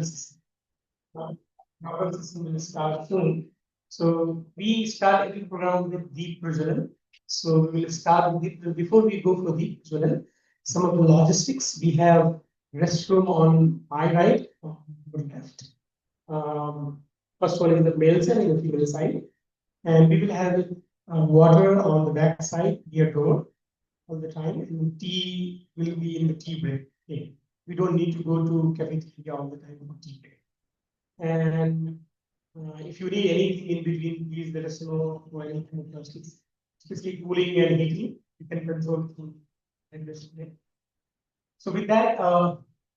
system. Our system will start soon. So we start every program with deep present. So we will start with before we go for deep present, some of the logistics. We have restroom on my right, on your left. First one is the male side and the female side, and we will have water on the back side near door all the time, and tea will be in the tea break. Okay. We don't need to go to cafeteria all the time for tea break. And if you need anything in between, please let us know for anything, especially cooling and heating. You can control through investment. So with that,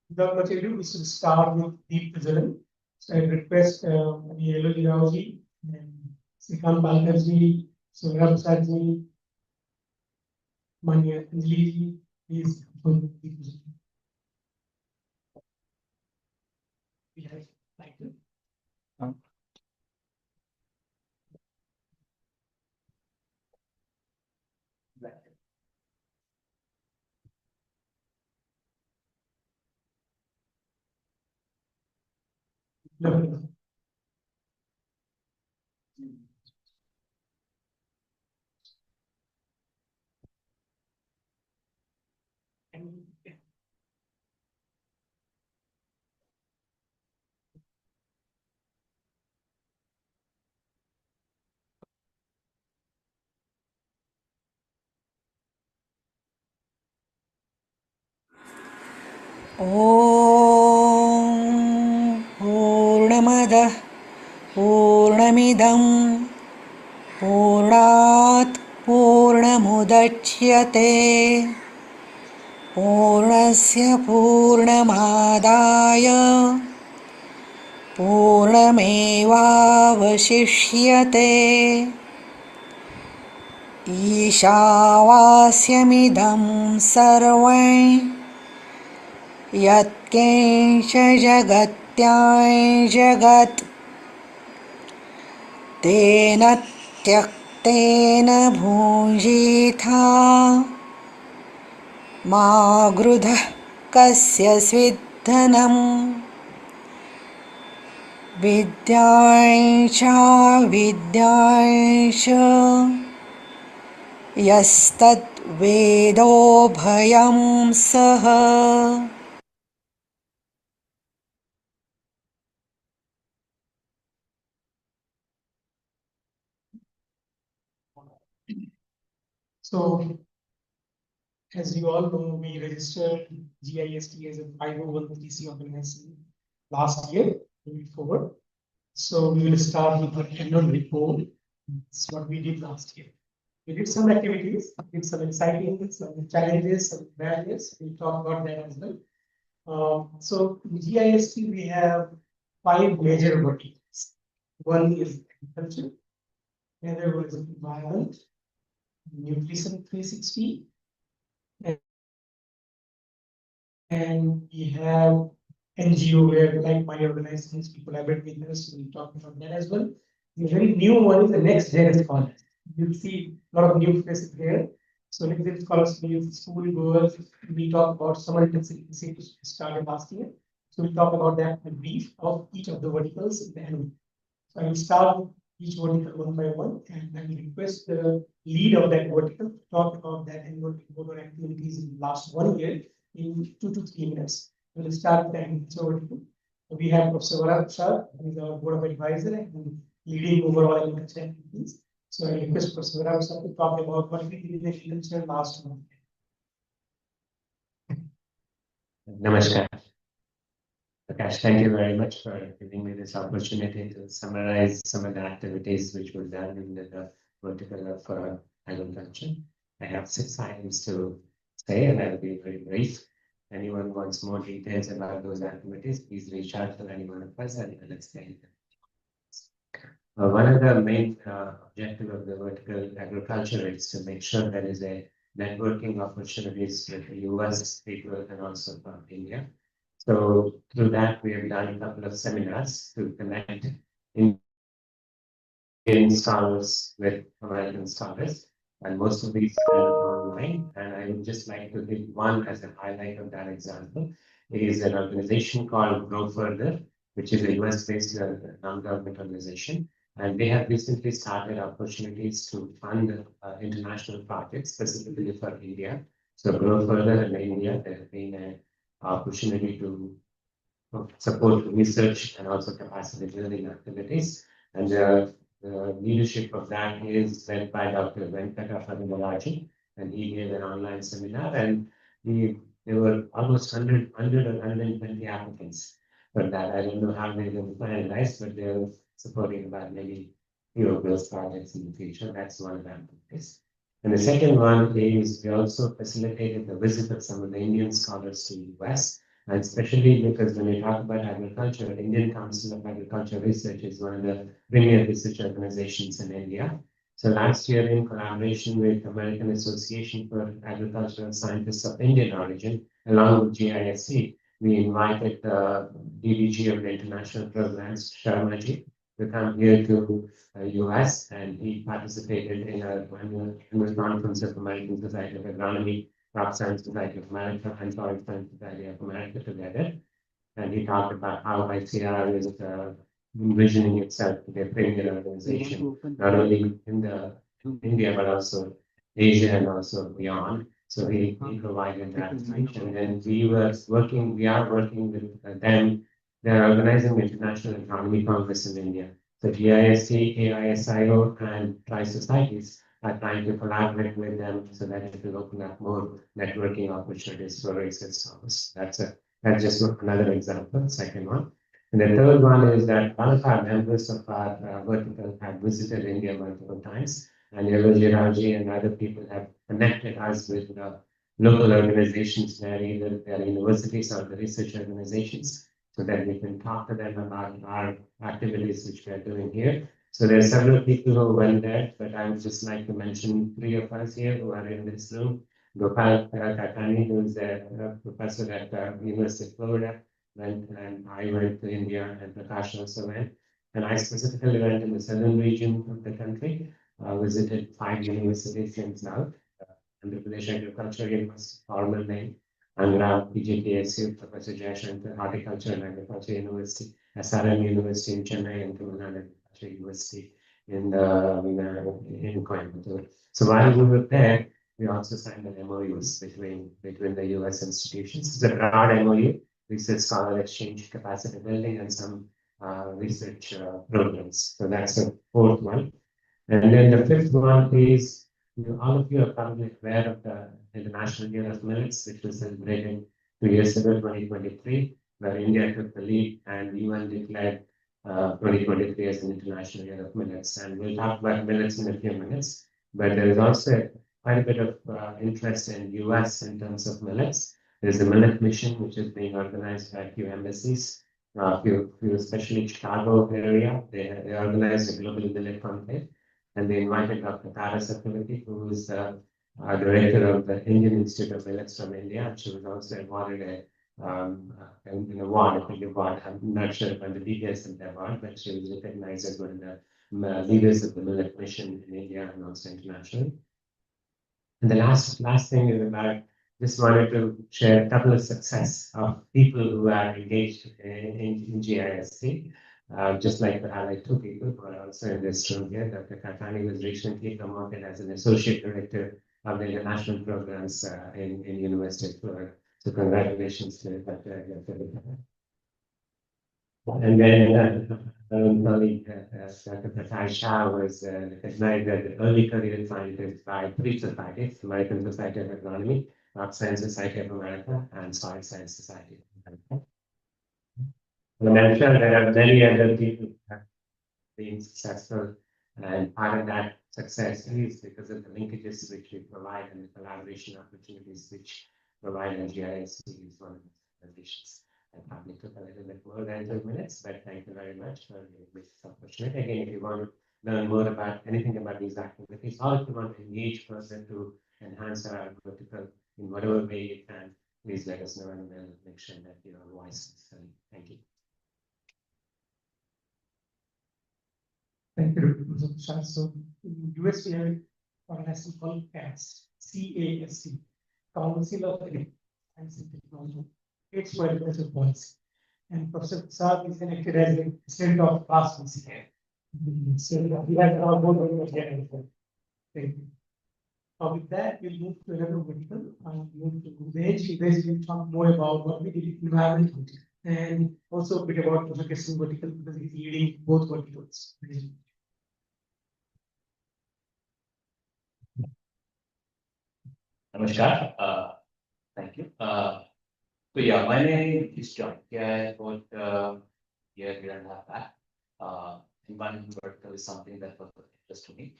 without much ado, we should start with deep present. So I request Yellow Liraoji and Srikanth Balkarji, Surab Sarji, Manya Anjali, please come for deep present. We have thank you. No. ॐ पूर्णमदः पूर्णमिदं पूर्णात् पूर्णमुदच्यते पूर्णस्य पूर्णमादाय पूर्णमेवावशिष्यते ईशावास्यमिदं सर्वं यत्किञ्च जगत्यां जगत् तेन त्यक्तेन भुञ्जीथा मा गृधः कस्य स्विद्धनम् विद्यां च विद्यां च यस्तद्वेदो भयं सः So, as you all know, we registered GIST as a 501c organization last year, moving forward. So we will start with our annual report. That's what we did last year. We did some activities, did some exciting, some challenges, some barriers. We'll talk about that as well. So in GIST, we have 5 major verticals. One is agriculture, another one is environment, nutrition 360, and we have NGO where like my organizations, people have been with us, we'll talk about that as well. The very new one is the next gen scholars. You'll see a lot of new faces here. So next gen scholars means school goers. We talk about summer intensity started last year. So we'll talk about that in brief of each of the verticals in the annual. So I will start each vertical one by one, and I will request the lead of that vertical to talk about that annual report or activities in the last 1 year in 2 to 3 minutes. We will start with the agriculture vertical. We have Professor Varad Shah, who is our board of advisor and leading overall agriculture activities. So I request Professor Varad Shah to talk about what we did in agriculture last month. Namaskar. Prakash, thank you very much for giving me this opportunity to summarize some of the activities which were done in the vertical for agriculture. I have 6 items to say, and I'll be very brief. Anyone wants more details about those activities, please reach out to any one of us and let's stay. One of the main objectives of the vertical agriculture is to make sure there is a networking opportunities with the US people and also from India. So through that, we have done a couple of seminars to connect Indian scholars with American scholars, and most of these are online. And I would just like to give one as a highlight of that example. is an organization called Grow Further, which is a US-based non-government organization. And they have recently started opportunities to fund international projects specifically for India. So Grow Further in India, there has been an opportunity to support research and also capacity building activities. And the leadership of that is led by Dr. Venkata Fadimarajan, and he gave an online seminar, and there were almost 100 or 120 applicants for that. I don't know how they will finalize, but they're supporting about maybe few of those projects in the future. That's one of the activities. And the second one is we also facilitated the visit of some of the Indian scholars to the US. And especially because when we talk about agriculture, Indian Council of Agriculture Research is one of the premier research organizations in India. So last year, in collaboration with American Association for Agricultural Scientists of Indian origin, along with GISC, we invited the DDG of the International Programs, Sharmaji, to come here to US, and he participated in a annual conference of American Society of Agronomy, Crop Science Society of America, and Soil Science Society of America together. And he talked about how ICR is envisioning itself to be a premier organization, not only in India, but also Asia and also beyond. So he provided that speech. And then we are working with them. They're organizing International Agronomy Congress in India. So GISC, AISIO, and Tri Societies are trying to collaborate with them so that it will open up more networking opportunities for research scholars. That's just another example, second one. And the third one is that one of our members of our vertical have visited India multiple times, and Yogi Raji and other people have connected us with local organizations there, either they're universities or the research organizations, so that we can talk to them about our activities which we are doing here. So there are several people who went there, but I would just like to mention three of us here who are in this room. Gopal Kakani, who is a professor at University of Florida, and I went to India, and Prakash also went. And I specifically went in the southern region of the country, visited 5 universities in South, Andhra Pradesh Agriculture University, formal name, Andhra PGTSU, Professor Jayashankar, Horticulture and Agriculture University, SRM University in Chennai, and Tamil Nadu Agriculture University in Coimbatore. So while we were there, we also signed an MOUs between the US institutions. It's a broad MOU, research scholar exchange, capacity building, and some research programs. So that's the fourth one. And then the fifth one is, all of you are probably aware of the International Year of Millets, which was celebrated 2 years ago, 2023, where India took the lead and UN declared 2023 as an International Year of Millets. And we'll talk about millets in a few minutes, but there is also quite a bit of interest in US in terms of millets. There's the Millet Mission, which is being organized by a few embassies, especially Chicago area. They organized a global millet conclave, and they invited Dr. Tara Satyavati, who is the director of the Indian Institute of Millets from India. And she was also awarded an award, a big award. I'm not sure about the details of the award, but she was recognized as one of the leaders of the Millet Mission in India and also internationally. And the last thing is about, just wanted to share a couple of success of people who are engaged in GISC. Just like to highlight two people who are also in this room here. Dr. Kakani was recently promoted as an associate director of the international programs in University of Florida. So congratulations to Dr. And then colleague, Dr. Prakash Shah was recognized as the early career scientist by 3 societies: American Society of Agronomy, Crop Science Society of America, and Soil Science Society of America. And I'm sure there are many other people who have been successful, and part of that success is because of the linkages which we provide and the collaboration opportunities which provide NGOs is one of the conditions. I probably took a little bit more than 2 minutes, but thank you very much for this opportunity. Again, if you want to learn more about anything about these activities, or if you want to engage further to enhance our vertical in whatever way you can, please let us know, and we'll make sure that your voice is heard. Thank you. Thank you, Professor Shah. So, in US, we have an organization called CAST, CAST, Council of Science and Technology. it's for education policy. And Professor Prasad is connected as a president of class here. So we have our board members here as well. Thank you. With that, we'll move to another vertical and move to Vej. Vej will talk more about what we did in environment and also a bit about Professor vertical because he's leading both verticals. Namaskar. Thank you. So yeah, my name is John. Yeah, about year and a half back. Environmental vertical is something that was of interest to me.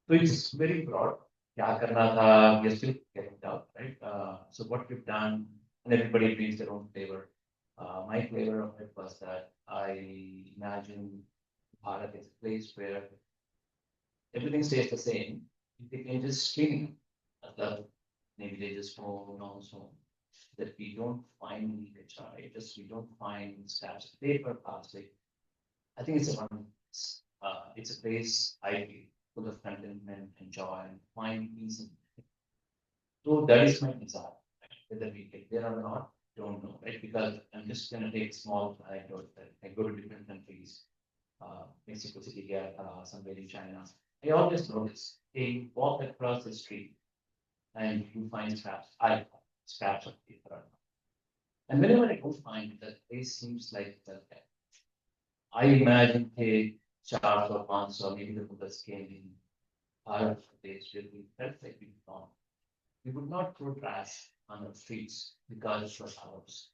So it's very broad. क्या करना था, we are still getting it out, right? So what we've done, and everybody brings their own flavor. My flavor of it was that I imagine Bharat is a place where everything stays the same. If they can just clean up, maybe they just go also that we don't find leakage, right? Just we don't find scraps of paper, plastic. I think it's a place I feel full of contentment and joy and find peace in it. So that is my desire. Right? Whether we get there or not, don't know, right? Because I'm just gonna take small anecdotes that I go to different countries, Mexico City here, somewhere in China. I always notice they walk across the street and you find scraps. I find scraps of paper. And whenever I go find it, that place seems like that. I imagine Charles or Pans or maybe the Buddhas came in part of the place where we felt like we belong. We would not throw trash on the streets because it was ours.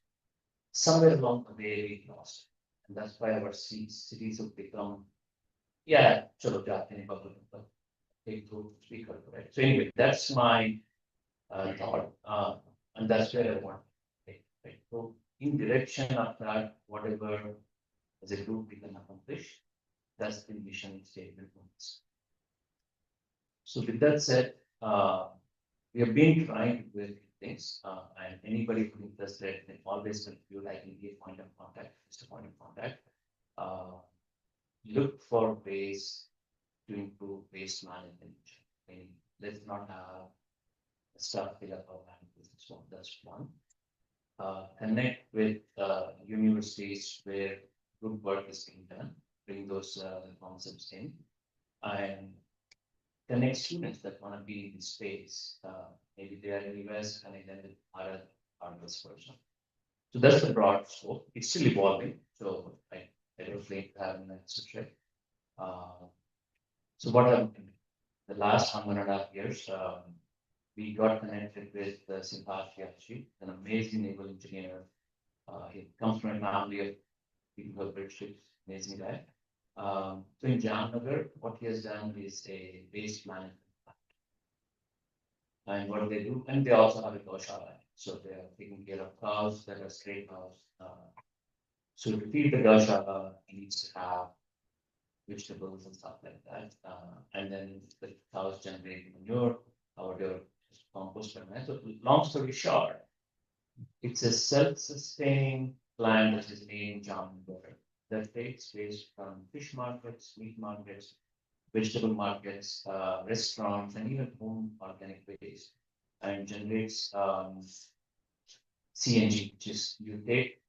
Somewhere along the way we lost. And that's why our cities have become, yeah, chalo jaate hain public, take to speaker, right? So anyway, that's my thought. And that's where I want to take, right? So in direction of that, whatever as a group we can accomplish, that's the mission statement. So with that said, we have been trying to do things, and anybody who is interested can always contribute. I can be a point of contact, just a point of contact. Look for ways to improve waste management. I mean, let's not have stuff fill up our land business one. That's one. Connect with universities where good work is being done, bring those concepts in, and connect students that want to be in this space. Maybe they are in the US and then are vice versa. So that's the broad scope. It's still evolving. So I don't think to have an answer. So what happened the last 1.5 years, we got connected with Siddharth Yachi, an amazing naval engineer. He comes from a family of people who have British, amazing guy. So in Jamnagar, what he has done is a waste management plant. And what they do, and they also have a goshala. So they are taking care of cows that are stray cows. So to feed the goshala, he needs to have vegetables and stuff like that. And then the cows generate manure, or they're compost. So long story short, it's a self-sustaining plant that is made in Jamnagar that takes waste from fish markets, meat markets, vegetable markets, restaurants, and even home organic waste, and generates CNG, which is you take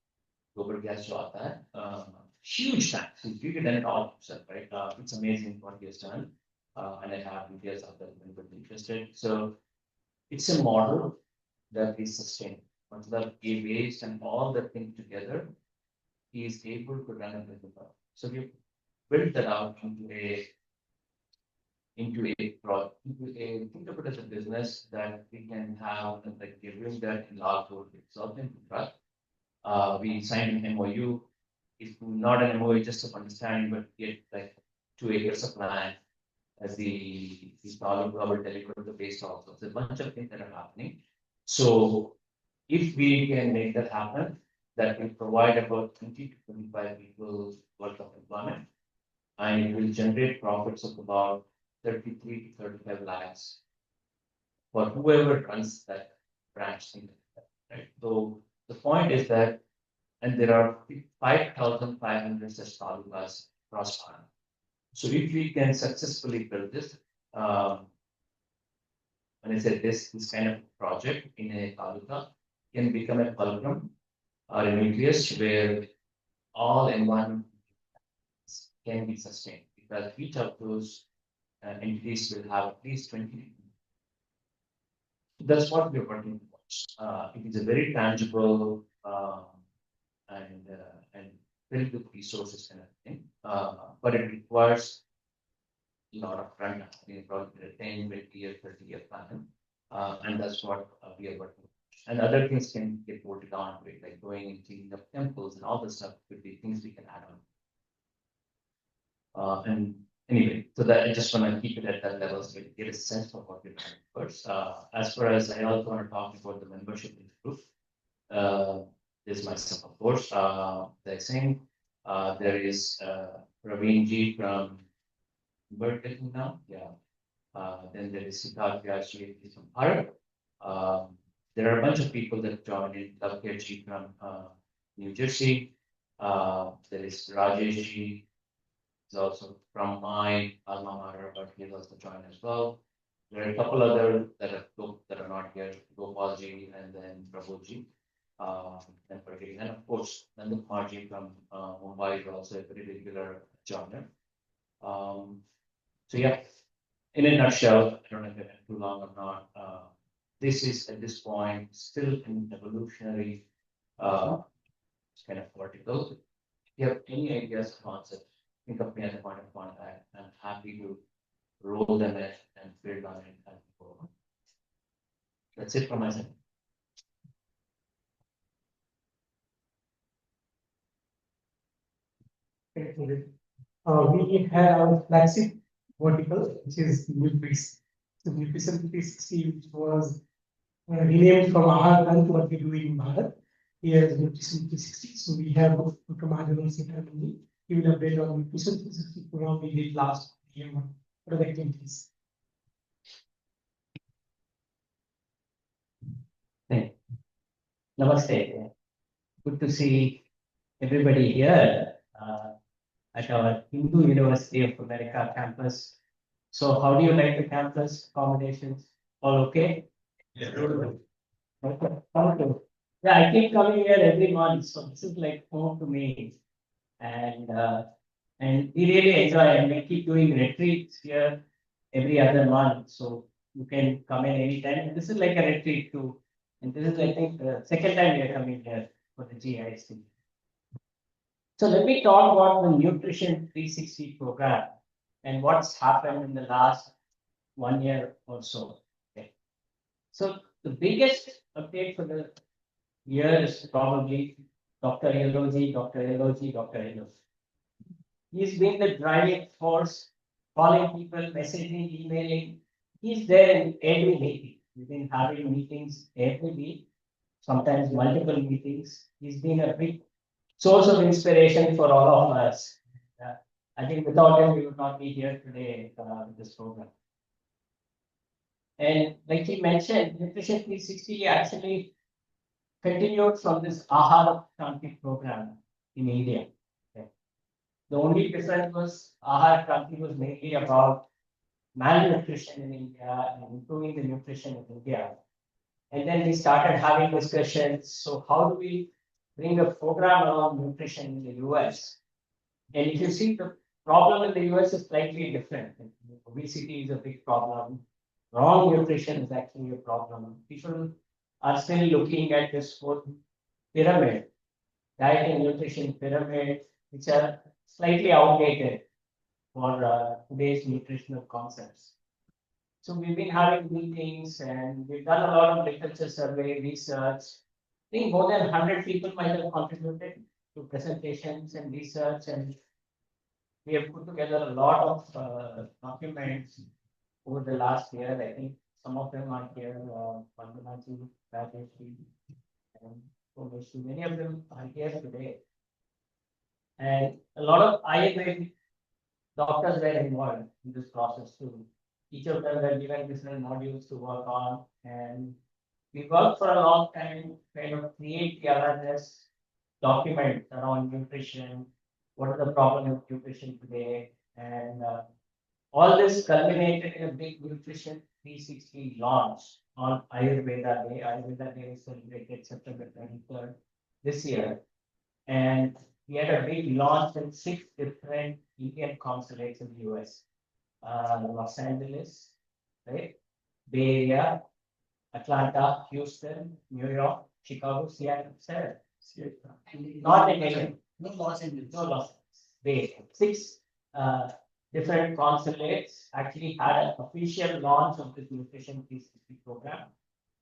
gobar gas jo aata hai, huge tanks. You can done it all yourself, right? It's amazing what he has done, and I have details of that if anybody's interested. So it's a model that is sustainable. Once the waste and all the things together, he is able to run a business. So we built that out into a product, think of it as a business that we can have, like we're doing that in large consulting trust. We signed an MOU. It's not an MOU just of understanding, but get like 2 acres of land as the solid our deliver the waste also. There's a bunch of things that are happening. So if we can make that happen, that will provide about 20 to 25 people worth of employment, and it will generate profits of about 33 to 35 lakhs for whoever runs that branch thing. Right? So the point is that, and there are 5,500 such talukas across Bharat. So if we can successfully build this, when I said this kind of project in a taluka, can become a fulcrum or a nucleus where all environment can be sustained, because each of those entities will have at least 20. That's what we're working towards. It is a very tangible and filled with resources and everything, but it requires a lot of rundown. Probably a 10, 20-year, 30-year plan, and that's what we are working. And other things can get bolted on to it, like going and cleaning up temples and all this stuff could be things we can add on. And anyway, so that I just want to keep it at that level so you get a sense of what we're doing first. As far as I also want to talk about the membership in the group, there's myself, of course, the same. There is Raveen Ji from Berkeley now, yeah. Then there is Siddharth Vyasji from Bharat. There are a bunch of people that joined in. Lavkar Ji from New Jersey. There is Rajesh Ji, is also from my alma mater, but he's also joined as well. There are a couple other that are not here, Gopal Ji and then Prabhu Ji. And of course, Nandu Kumar Ji from Mumbai is also a very regular joiner. So yeah, in a nutshell, I don't know if I've been too long or not. This is at this point still an evolutionary kind of vertical. If you have any ideas, concepts, think of me as a point of contact. I'm happy to roll them in and build on it and go on. That's it from my side. We have our flagship vertical, which is Nutrition. So Nutrition 360, which was renamed from Ahar Kant, what we do in Bharat. Here is Nutrition 360. So we have Dr. Mahajan Sitaramanji. He will update on Nutrition 360 program we did last year. What are the activities? Hey. Namaste. Good to see everybody here at our Hindu University of America campus. So how do you like the campus accommodations? All okay? Yeah. Okay. Yeah, I keep coming here every month, so this is like home to me. And we really enjoy it. And we keep doing retreats here every other month. So you can come in anytime. This is like a retreat too. And this is, I think, the second time we are coming here for the GIST. So let me talk about the Nutrition 360 program and what's happened in the last 1 year or so. Okay. So the biggest update for the year is probably Dr. Eloji, Dr. Eloji, Dr. Eloji. He's been the driving force, calling people, messaging, emailing. He's there in every meeting. We've been having meetings every week, sometimes multiple meetings. He's been a big source of inspiration for all of us. I think without him, we would not be here today with this program. And like he mentioned, Nutrition 360 actually continued from this Ahar Kranti program in India. Okay. The only difference was Ahar Kranti was mainly about malnutrition in India and improving the nutrition in India. And then we started having discussions. So how do we bring a program around nutrition in the US? And if you see, the problem in the US is slightly different. Obesity is a big problem. Wrong nutrition is actually a problem. People are still looking at this whole pyramid, diet and nutrition pyramid, which are slightly outdated for today's nutritional concepts. So we've been having meetings and we've done a lot of literature survey, research. I think more than 100 people might have contributed to presentations and research, and we have put together a lot of documents over the last year. I think some of them are here, Vandanaji, Rajeshji, and Komeshi. Many of them are here today. And a lot of Ayurvedic doctors were involved in this process too. Each of them were given different modules to work on, and we worked for a long time to kind of create the awareness document around nutrition. What are the problems with nutrition today? And all this culminated in a big Nutrition 360 launch on Ayurveda Day. Ayurveda Day is celebrated September 23rd this year. And we had a big launch in 6 different Indian consulates in the US. Los Angeles, right? Bay Area, Atlanta, Houston, New York, Chicago, Seattle, not in India. No Los Angeles. No Los Angeles. Bay. 6 different consulates actually had an official launch of this Nutrition 360 program.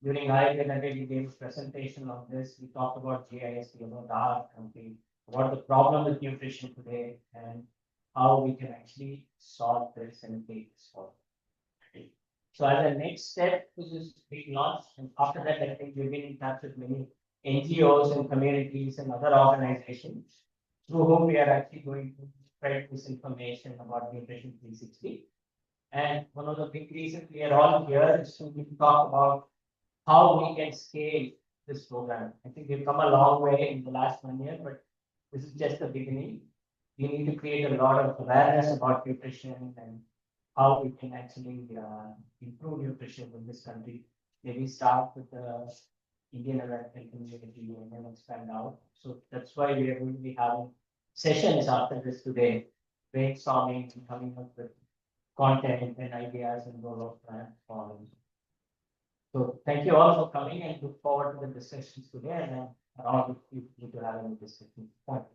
During Ayurveda Day, we gave a presentation on this. We talked about GIS, our company, what the problem with nutrition today and how we can actually solve this and take this forward. So as a next step to this big launch, and after that, I think we've been in touch with many NGOs and communities and other organizations through whom we are actually going to spread this information about Nutrition 360. And one of the big reasons we are all here is to talk about how we can scale this program. I think we've come a long way in the last 1 year, but this is just the beginning. We need to create a lot of awareness about nutrition and how we can actually improve nutrition in this country. Maybe start with the Indian American community and then expand out. So that's why we are going to be having sessions after this today, brainstorming and coming up with content and ideas and roll-out plans for them. So thank you all for coming and look forward to the discussions today and then around if you need to have any discussions. Thank you.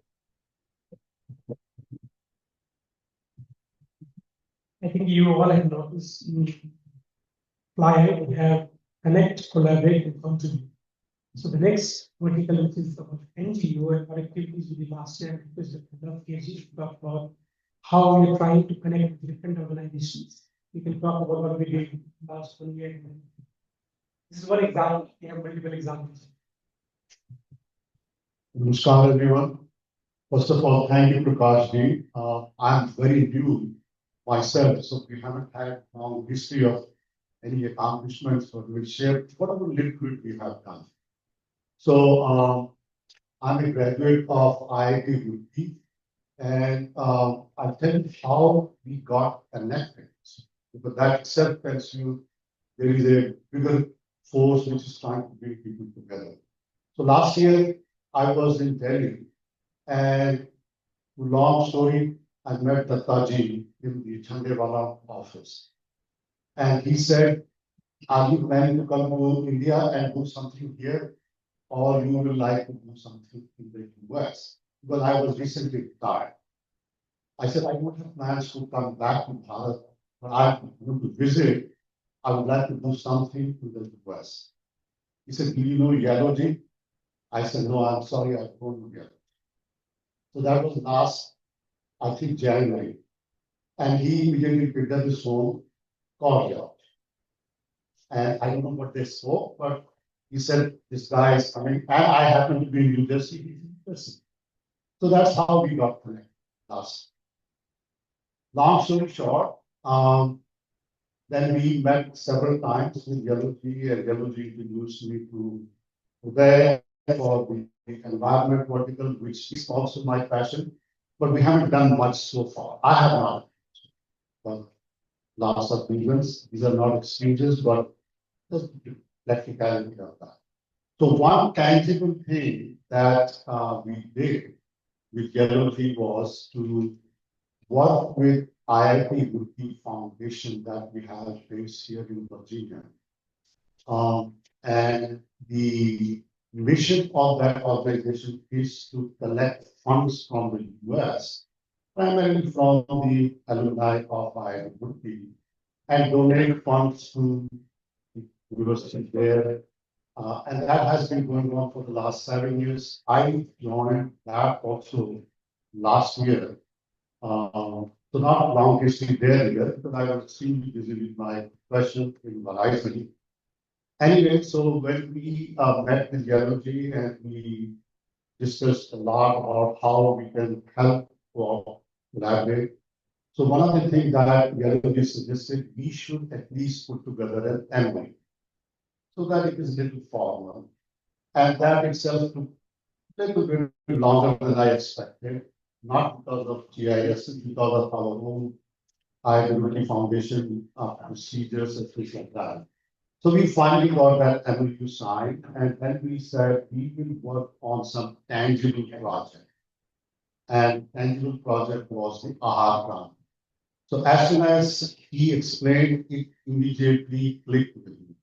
I think you all have noticed in flyer we have connect, collaborate, and contribute. So the next vertical, which is about NGO and what activities we did last year, because of KG talk about how we are trying to connect with different organizations. We can talk about what we did last 1 year. This is one example. We have multiple examples. Namaskar, everyone. First of all, thank you, Prakash ji. I'm very new myself, so we haven't had a long history of any accomplishments, but we'll share whatever little bit we have done. So I'm a graduate of IIT Roorkee, and I'll tell you how we got connected. Because that itself tells you there is a bigger force which is trying to bring people together. So last year I was in Delhi, and long story, I met Dattaji in the Chandewala office. And he said, are you planning to come to India and do something here? Or you would like to do something in the US? Well, I was recently retired. I said, I don't have plans to come back to Bharat, but I'm going to visit. I would like to do something in the US. He said, do you know Yellowji? I said, no, I'm sorry, I don't know Yellowji. So that was last, I think, January. And he immediately picked up his phone, called out. And I don't know what they spoke, but he said, this guy is coming. And I happen to be in New Jersey. So that's how we got connected last. Long story short, then we met several times with Yellowji, and Yellowji introduced me to Innovate for the environment vertical, which is also my passion. But we haven't done much so far. I have not. But lots of reasons. These are not excuses, but just practicality of that. So one tangible thing that we did with Yellowji was to work with IIT Roorkee Foundation that we have based here in Virginia. And the mission of that organization is to collect funds from the US, primarily from the alumni of IIT Roorkee, and donate funds to the university there. And that has been going on for the last 7 years. I joined that also last year. So not long history there yet, but I was extremely busy with my profession in Verizon. Anyway, so when we met with Yellowji and we discussed a lot about how we can help or collaborate. So one of the things that Yellowji suggested, we should at least put together an MOU so that it is a little formal. And that itself took a little bit longer than I expected. Not because of GIS, because of our own IIT Foundation procedures and things like that. So we finally got that MOU signed, and then we said we will work on some tangible project. And tangible project was the AHAR grant. So as soon as he explained, it immediately clicked with me.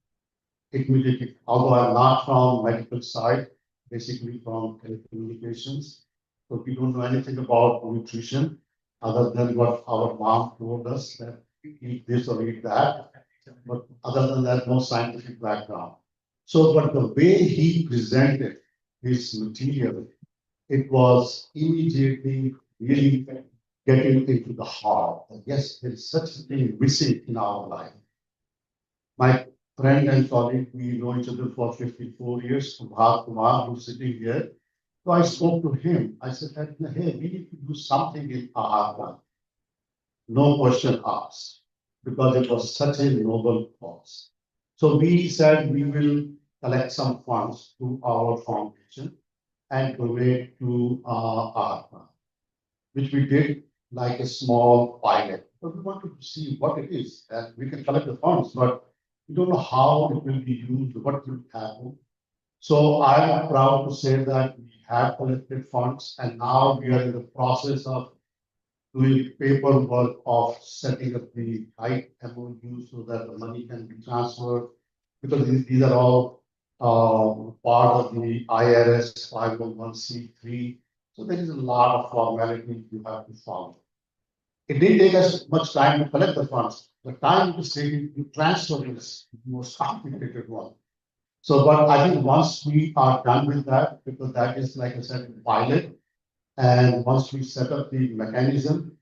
It immediately, although I'm not from medical side, basically from telecommunications, so we don't know anything about nutrition other than what our mom told us that eat this or eat that. But other than that, no scientific background. So, but the way he presented his material, it was immediately really getting into the heart. And yes, there is such a thing missing in our life. My friend and colleague, we know each other for 54 years, Bharat Kumar, who's sitting here. So I spoke to him. I said, hey, we need to do something in Ahar. No question asked, because it was such a noble cause. So we said we will collect some funds to our foundation and donate to Ahar, which we did like a small pilot. But we wanted to see what it is, and we can collect the funds, but we don't know how it will be used, what will happen. So I'm proud to say that we have collected funds, and now we are in the process of doing paperwork of setting up the right MOU so that the money can be transferred, because these are all part of the IRS 501c3. So there is a lot of formality you have to follow. It didn't take us much time to collect the funds. The time it is taking to transfer is the most complicated one. So, but I think once we are done with that, because that is, like I said, a pilot, and once we set up the mechanism,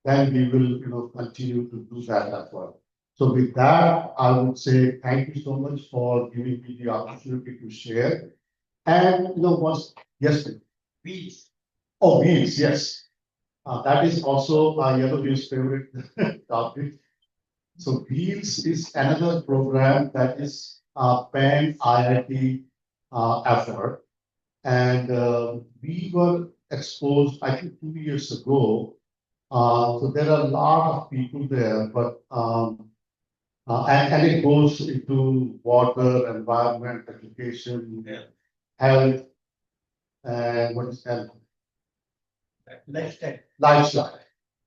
then we will, continue to do that effort. So with that, I would say thank you so much for giving me the opportunity to share. And once, yes, Wheels. oh, wheels, yes. That is also Yellowview's favorite topic. So Wheels is another program that is a pan IIT effort. And we were exposed, I think, 2 years ago. So there are a lot of people there, but and it goes into water, environment, education, health, and what is health? Lifestyle.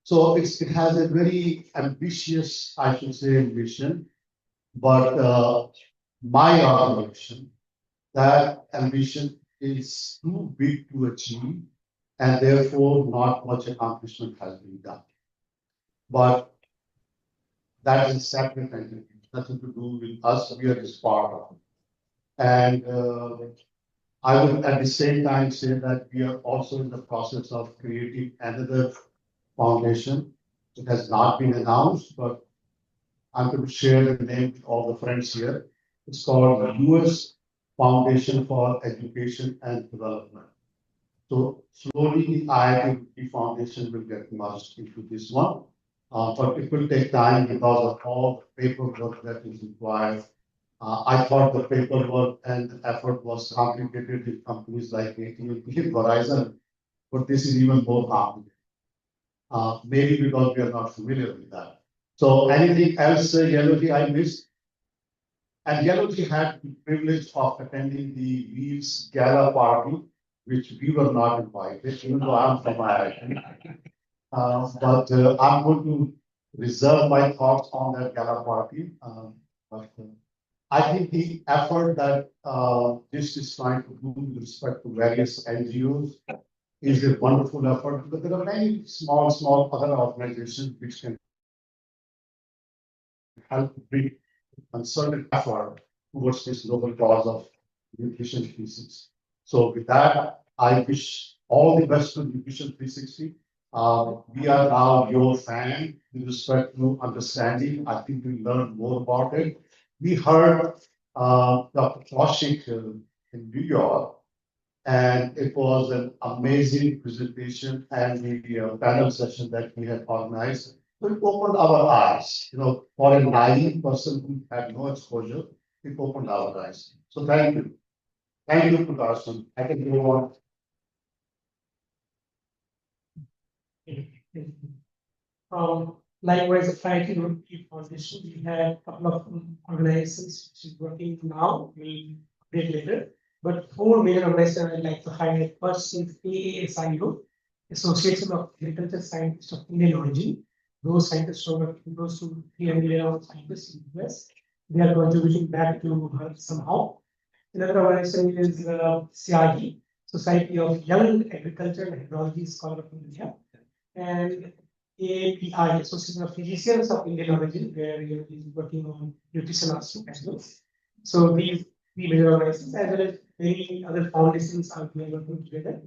So it has a very ambitious, I should say, mission. But my observation that ambition is too big to achieve, and therefore not much accomplishment has been done. But that is a separate entity, nothing to do with us. We are just part of it. And I would at the same time say that we are also in the process of creating another foundation. It has not been announced, but I'm going to share the name with all the friends here. It's called the US Foundation for Education and Development. So slowly the IIT Foundation will get merged into this one. But it will take time because of all the paperwork that is required. I thought the paperwork and the effort was complicated with companies like AT&T and Verizon, but this is even more complicated. Maybe because we are not familiar with that. So anything else, Yellowji, I missed? And Yellowji had the privilege of attending the Wheels Gala party, which we were not invited, even though I'm from Ireland. But I'm going to reserve my thoughts on that gala party. But I think the effort that this is trying to do with respect to various NGOs is a wonderful effort, because there are many small other organizations which can help bring concerted effort towards this noble cause of Nutrition 360. So with that, I wish all the best to Nutrition 360. We are now your fan with respect to understanding. I think we learned more about it. We heard Dr. Washington in New York, and it was an amazing presentation and the panel session that we had organized. So it opened our eyes, for a naive person who had no exposure, it opened our eyes. So thank you. Thank you, Prakash. I can go on. Likewise, the Friday Rotary Foundation, we have a couple of organizations which is working now, we'll update later. But four major organizations I'd like to highlight. First is AASIO, Association of Agricultural Scientists of Indian Origin. Those scientists are working close to 300 scientists in the US. They are contributing back to Earth somehow. Another organization is SIAGI, Society of Young Agriculture and Technology Scholar of India. And AAPI, Association of Physicians of Indian Origin, where he is working on nutrition aspects. So these three major organizations, as well as many other foundations, are working together.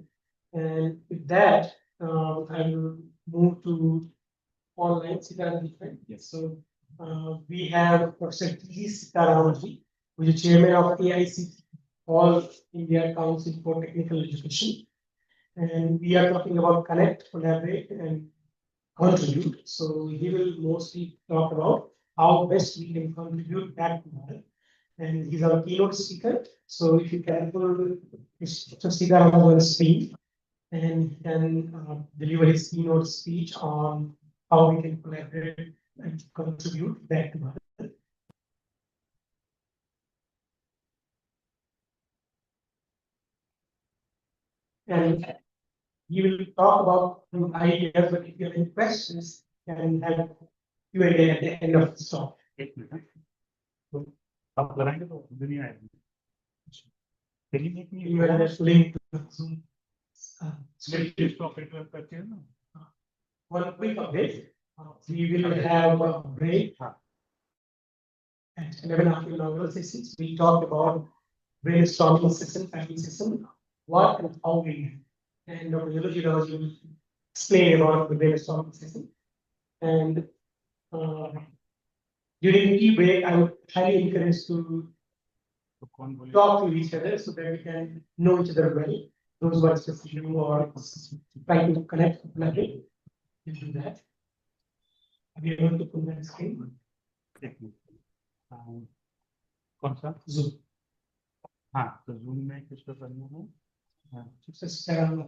And with that, I will move to online Sitaram. Yes. So we have Professor T. Sitaram, who is chairman of AICT, All India Council for Technical Education. And we are talking about connect, collaborate, and contribute. So he will mostly talk about how best we can contribute back to Bharat. And he's our keynote speaker. So if you can pull Mr. Sitaram on the screen, and he can deliver his keynote speech on how we can collaborate and contribute back to Bharat. And he will talk about some ideas, but if you have any questions, you can have Q&A at the end of the talk. Can you make me You are just link to Zoom. One quick update. We will have a break at 11 after inaugural sessions. We talked about brainstorming session, planning session, what and how we and Dr. Yogi will explain about the brainstorming session. And during the tea break, I would highly encourage to talk to each other so that we can know each other well. Those who are specifically or trying to connect, collaborate, we'll do that. Are you able to put that screen? कौन सा Zoom. हाँ तो zoom में किसको करना है हाँ Success channel.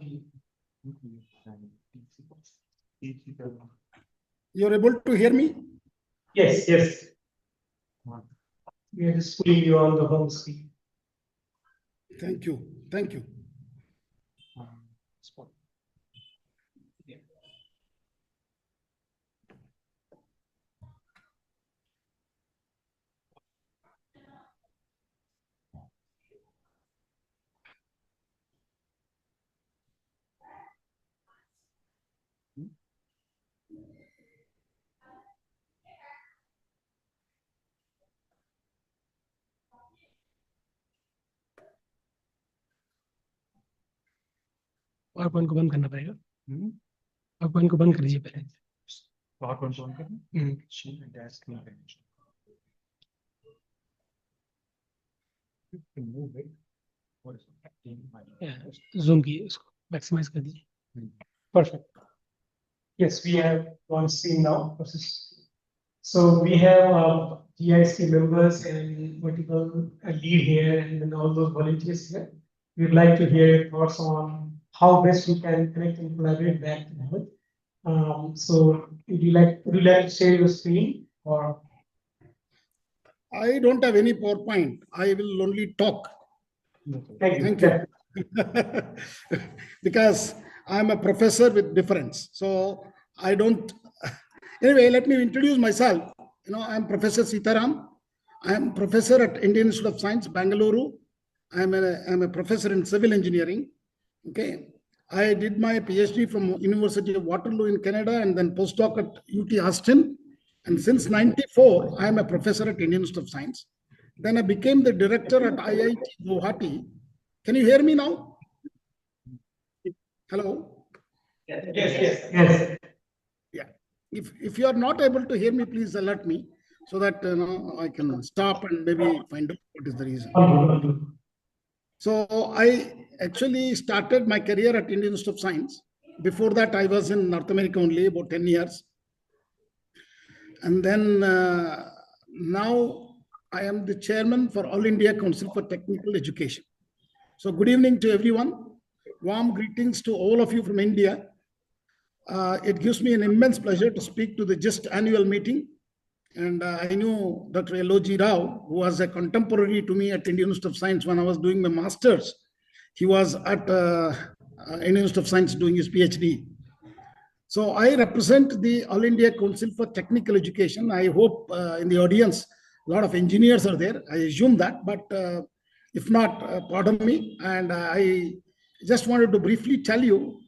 You're able to hear me? Yes, yes. We are just putting you on the home screen. Thank you. Thank you. PowerPoint को बंद करना पड़ेगा PowerPoint को बंद कर दीजिए पहले PowerPoint on करना move it. What is it? Zoom की इसको maximize कर दीजिए Perfect. Yes, we have one screen now. So we have GIC members and vertical lead here and then all those volunteers here. We'd like to hear your thoughts on how best we can connect and collaborate back to Bharat. So would you like to share your screen or? I don't have any PowerPoint. I will only talk. Thank you. Because I'm a professor with difference. So I don't. Anyway, let me introduce myself. I'm Professor Sitaram. I'm professor at Indian Institute of Science, Bangalore. I'm a professor in civil engineering. Okay. I did my PhD from University of Waterloo in Canada and then postdoc at UT Austin. And since 94, I'm a professor at Indian Institute of Science. Then I became the director at IIT Guwahati. Can you hear me now? Hello? Yes. Yeah. If you are not able to hear me, please alert me so that I can stop and maybe find out what is the reason. So I actually started my career at Indian Institute of Science. Before that, I was in North America only about 10 years. And then now I am the chairman for All India Council for Technical Education. So good evening to everyone. Warm greetings to all of you from India. It gives me an immense pleasure to speak to the just annual meeting. And I knew Dr. L.O.G. Rao, who was a contemporary to me at Indian Institute of Science when I was doing my master's. He was at Indian Institute of Science doing his PhD. So I represent the All India Council for Technical Education. I hope in the audience, a lot of engineers are there. I assume that, but if not, pardon me. And I just wanted to briefly tell you,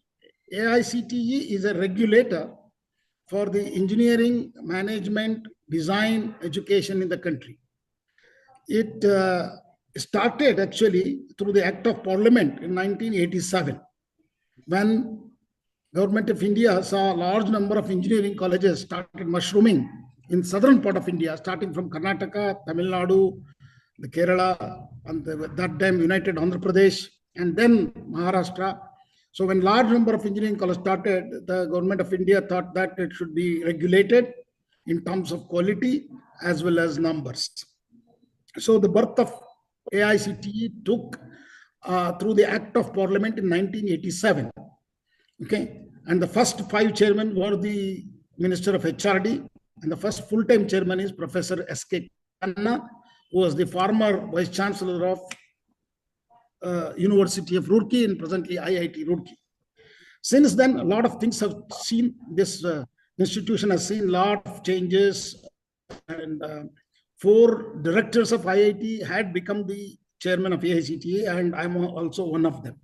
AICTE is a regulator for the engineering, management, design, education in the country. It started actually through the Act of Parliament in 1987, when Government of India saw a large number of engineering colleges started mushrooming in southern part of India, starting from Karnataka, Tamil Nadu, the Kerala, and that time United Andhra Pradesh, and then Maharashtra. So when large number of engineering colleges started, the Government of India thought that it should be regulated in terms of quality as well as numbers. So the birth of AICTE took through the Act of Parliament in 1987. Okay, and the first 5 chairmen were the Minister of HRD, and the first full-time chairman is Professor S.K. Khanna, who was the former Vice Chancellor of University of Roorkee and presently IIT Roorkee. Since then, a lot of things have seen, this institution has seen a lot of changes, and 4 directors of IIT had become the chairman of AICTE, and I'm also one of them.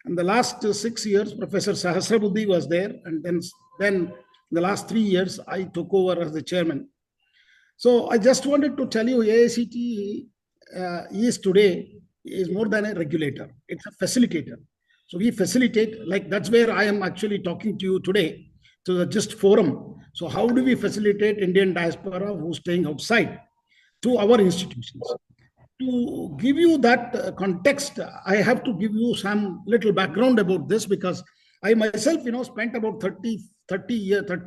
In the last 6 years, Professor Sahasrabuddhe was there, and then the last 3 years, I took over as the chairman. So I just wanted to tell you, AICTE is today is more than a regulator. It's a facilitator. So we facilitate, like that's where I am actually talking to you today, to the just forum. So how do we facilitate Indian diaspora who's staying outside to our institutions? To give you that context, I have to give you some little background about this, because I myself, spent about 30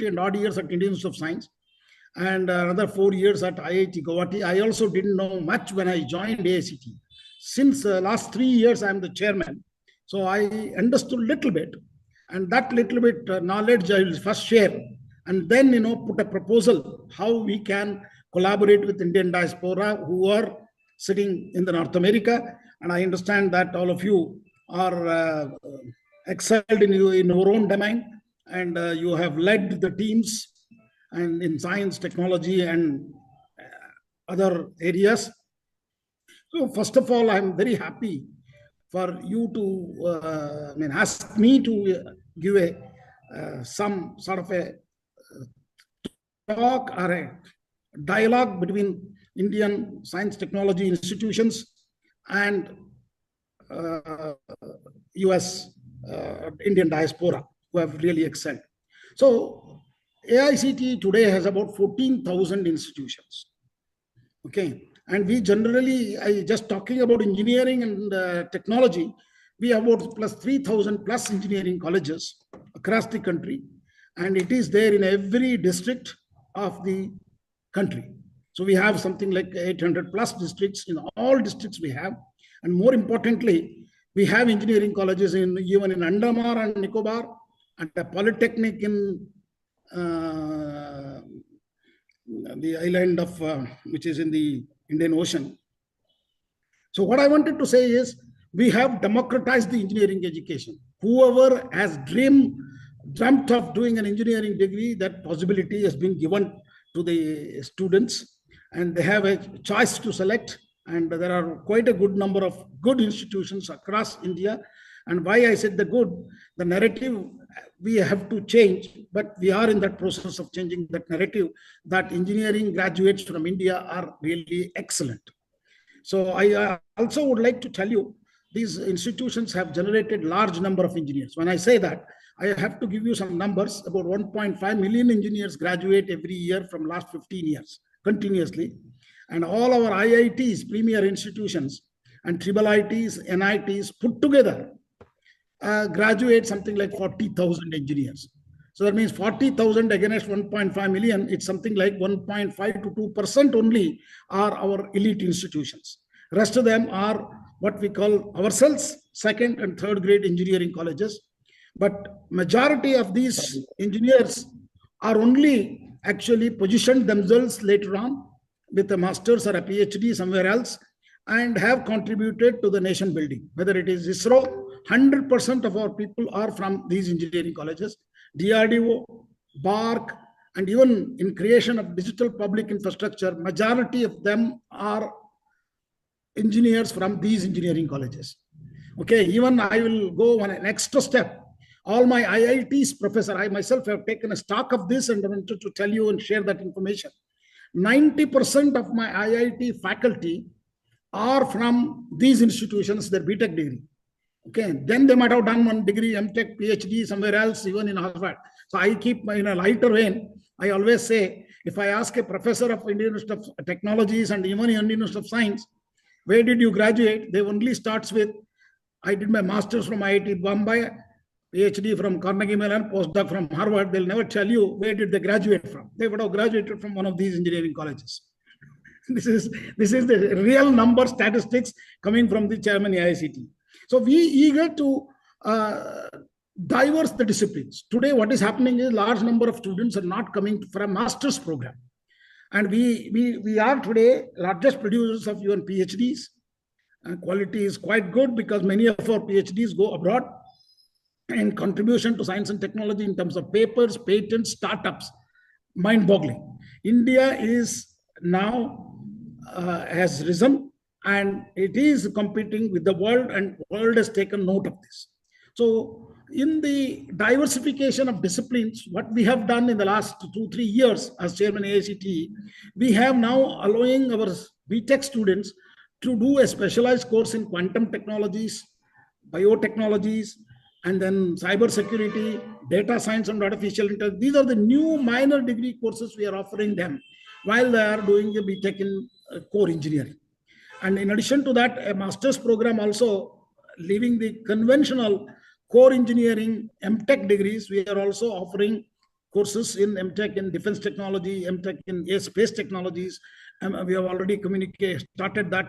and odd years at Indian Institute of Science, and another 4 years at IIT Guwahati. I also didn't know much when I joined AICTE. Since last 3 years, I'm the chairman. So I understood a little bit, and that little bit knowledge I will first share, and then, put a proposal how we can collaborate with Indian diaspora who are sitting in the North America. And I understand that all of you are excelled in your own domain, and you have led the teams and in science, technology, and other areas. So first of all, I'm very happy for you to ask me to give some sort of a talk or a dialogue between Indian science technology institutions and US Indian diaspora who have really excelled. So AICTE today has about 14,000 institutions. Okay, and we generally, just talking about engineering and technology, we have about plus 3,000 plus engineering colleges across the country, and it is there in every district of the country. So we have something like 800 plus districts. In all districts we have, and more importantly, we have engineering colleges even in Andaman and Nicobar, and a polytechnic in the island of which is in the Indian Ocean. So what I wanted to say is, we have democratized the engineering education. Whoever has dreamt of doing an engineering degree, that possibility has been given to the students, and they have a choice to select. And there are quite a good number of good institutions across India. And why I said the narrative we have to change, but we are in that process of changing that narrative, that engineering graduates from India are really excellent. So I also would like to tell you, these institutions have generated large number of engineers. When I say that, I have to give you some numbers. About 1.5 million engineers graduate every year from last 15 years continuously. And all our IITs, premier institutions, and IIITs, NITs put together graduate something like 40,000 engineers. So that means 40,000 against 1.5 million, it's something like 1.5 to 2% only are our elite institutions. Rest of them are what we call ourselves, second and third grade engineering colleges. But majority of these engineers are only actually positioned themselves later on with a master's or a PhD somewhere else and have contributed to the nation building. Whether it is ISRO, 100% of our people are from these engineering colleges, DRDO, BARC, and even in creation of digital public infrastructure, majority of them are engineers from these engineering colleges. Okay, even I will go on an extra step. All my IITs professor, I myself have taken a stock of this and I wanted to tell you and share that information. 90% of my IIT faculty are from these institutions, their BTech degree. Okay, then they might have done one degree, MTech, PhD somewhere else, even in Harvard. So I keep in a lighter vein. I always say, if I ask a professor of Indian Institute of Technologies and even Indian Institute of Science, where did you graduate? They only starts with, I did my master's from IIT Bombay, PhD from Carnegie Mellon, postdoc from Harvard. They'll never tell you where did they graduate from. They would have graduated from one of these engineering colleges. This is the real number statistics coming from the chairman IICT. So we eager to diverse the disciplines. Today, what is happening is large number of students are not coming for a master's program. And we are today largest producers of even PhDs. And quality is quite good because many of our PhDs go abroad. And contribution to science and technology in terms of papers, patents, startups, mind-boggling. India is now has risen and it is competing with the world, and world has taken note of this. So in the diversification of disciplines, what we have done in the last 2-3 years as chairman AICTE, we have now allowing our BTech students to do a specialized course in quantum technologies, biotechnologies, and then cyber security, data science and artificial intelligence. These are the new minor degree courses we are offering them while they are doing a BTech in core engineering. And in addition to that, a master's program also, leaving the conventional core engineering MTech degrees, we are also offering courses in MTech in defense technology, MTech in space technologies. We have already started that.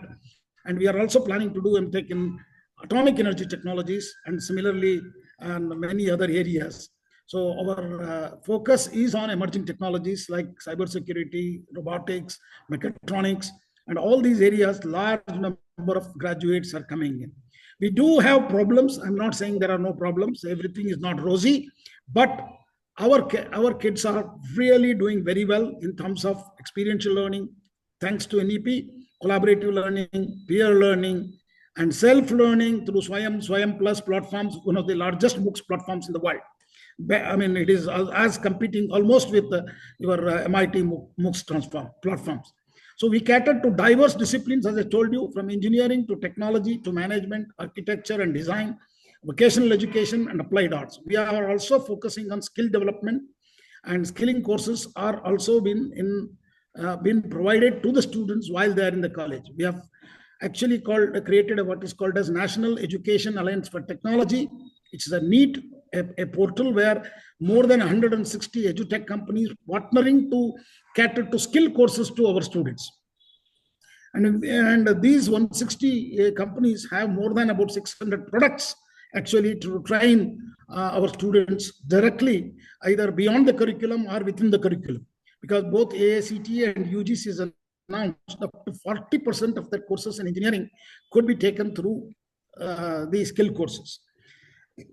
And we are also planning to do MTech in atomic energy technologies and similarly many other areas. So our focus is on emerging technologies like cybersecurity, robotics, mechatronics, and all these areas. Large number of graduates are coming in. We do have problems. I'm not saying there are no problems. Everything is not rosy, but our kids are really doing very well in terms of experiential learning, thanks to NEP, collaborative learning, peer learning, and self-learning through Swayam Plus platforms, one of the largest MOOCs platforms in the world. I mean, it is as competing almost with your MIT MOOCs platforms. So we cater to diverse disciplines, as I told you, from engineering to technology to management, architecture and design, vocational education and applied arts. We are also focusing on skill development, and skilling courses are also been provided to the students while they are in the college. We have actually created what is called as National Education Alliance for Technology. It's a NEET, a portal where more than 160 edutech companies partnering to cater to skill courses to our students. And these 160 companies have more than about 600 products actually to train our students directly, either beyond the curriculum or within the curriculum. Because both AICTE and UGC has announced up to 40% of their courses in engineering could be taken through these skill courses.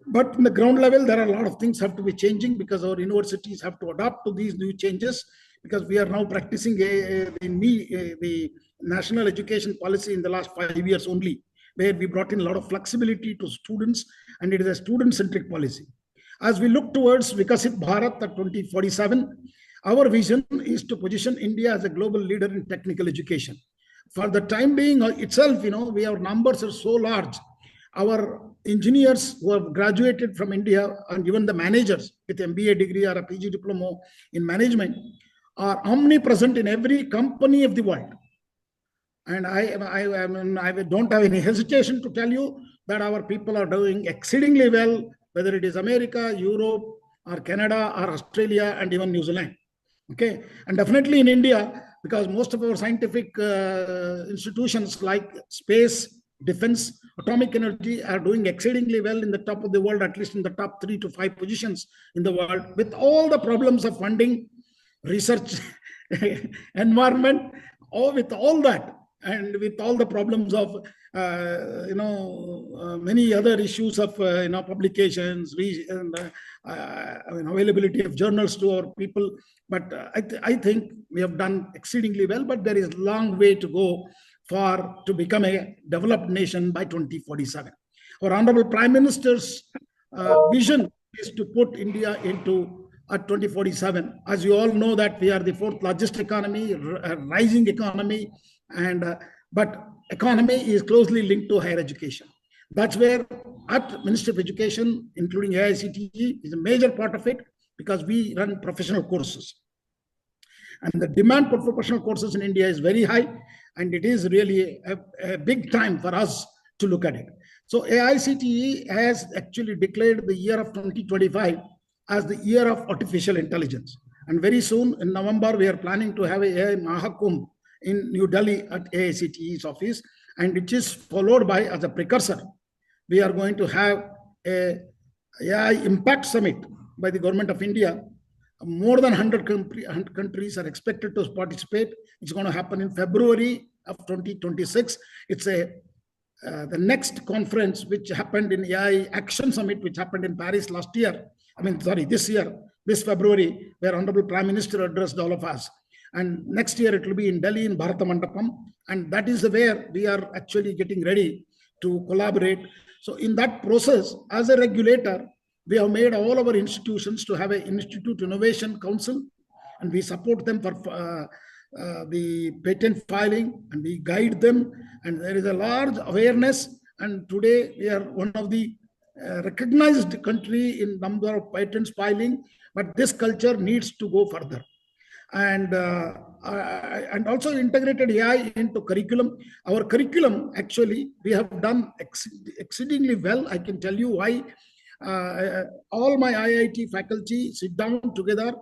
But in the ground level, there are a lot of things have to be changing because our universities have to adapt to these new changes, because we are now practicing the national education policy in the last 5 years only, where we brought in a lot of flexibility to students, and it is a student-centric policy. As we look towards Vikasit Bharat at 2047, our vision is to position India as a global leader in technical education. For the time being itself, our numbers are so large. Our engineers who have graduated from India, and even the managers with MBA degree or a PG diploma in management, are omnipresent in every company of the world. And I don't have any hesitation to tell you that our people are doing exceedingly well, whether it is America, Europe, or Canada, or Australia, and even New Zealand. Okay, and definitely in India, because most of our scientific institutions like space, defense, atomic energy are doing exceedingly well in the top of the world, at least in the top 3 to 5 positions in the world, with all the problems of funding, research, environment, or with all that, and with all the problems of many other issues of publications, availability of journals to our people. But I think we have done exceedingly well, but there is a long way to go to become a developed nation by 2047. Our Honorable Prime Minister's vision is to put India into at 2047. As you all know that we are the 4th largest economy, rising economy, and but economy is closely linked to higher education. That's where at Ministry of Education, including AICTE, is a major part of it, because we run professional courses. And the demand for professional courses in India is very high, and it is really a big time for us to look at it. So AICTE has actually declared the year of 2025 as the year of artificial intelligence. And very soon in November, we are planning to have a AI Mahakumbh in New Delhi at AICTE's office, and it is followed by, as a precursor, we are going to have a AI Impact Summit by the Government of India. More than 100 countries are expected to participate. It's going to happen in February of 2026. It's the next conference which happened in AI Action Summit, which happened in Paris this year, this February, where Honorable Prime Minister addressed all of us. And next year it will be in Delhi in Bharata Mandapam. And that is where we are actually getting ready to collaborate. So in that process, as a regulator, we have made all our institutions to have an Institute Innovation Council, and we support them for the patent filing, and we guide them, and there is a large awareness. And today we are one of the recognized country in number of patents filing, but this culture needs to go further. And also integrated AI into curriculum. Our curriculum, actually, we have done exceedingly well. I can tell you why. All my IIT faculty sit down together,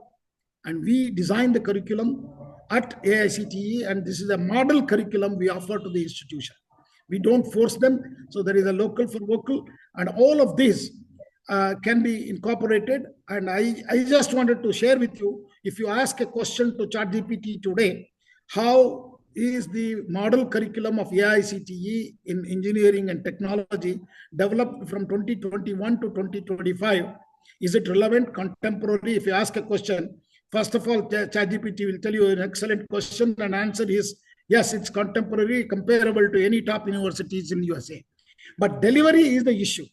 and we design the curriculum at AICTE, and this is a model curriculum we offer to the institution. We don't force them, so there is a local for vocal, and all of this can be incorporated. And I just wanted to share with you, if you ask a question to ChatGPT today, how is the model curriculum of AICTE in engineering and technology developed from 2021 to 2025? Is it relevant, contemporary? If you ask a question, first of all, ChatGPT will tell you an excellent question, and answer is, yes, it's contemporary, comparable to any top universities in USA. But delivery is the issue.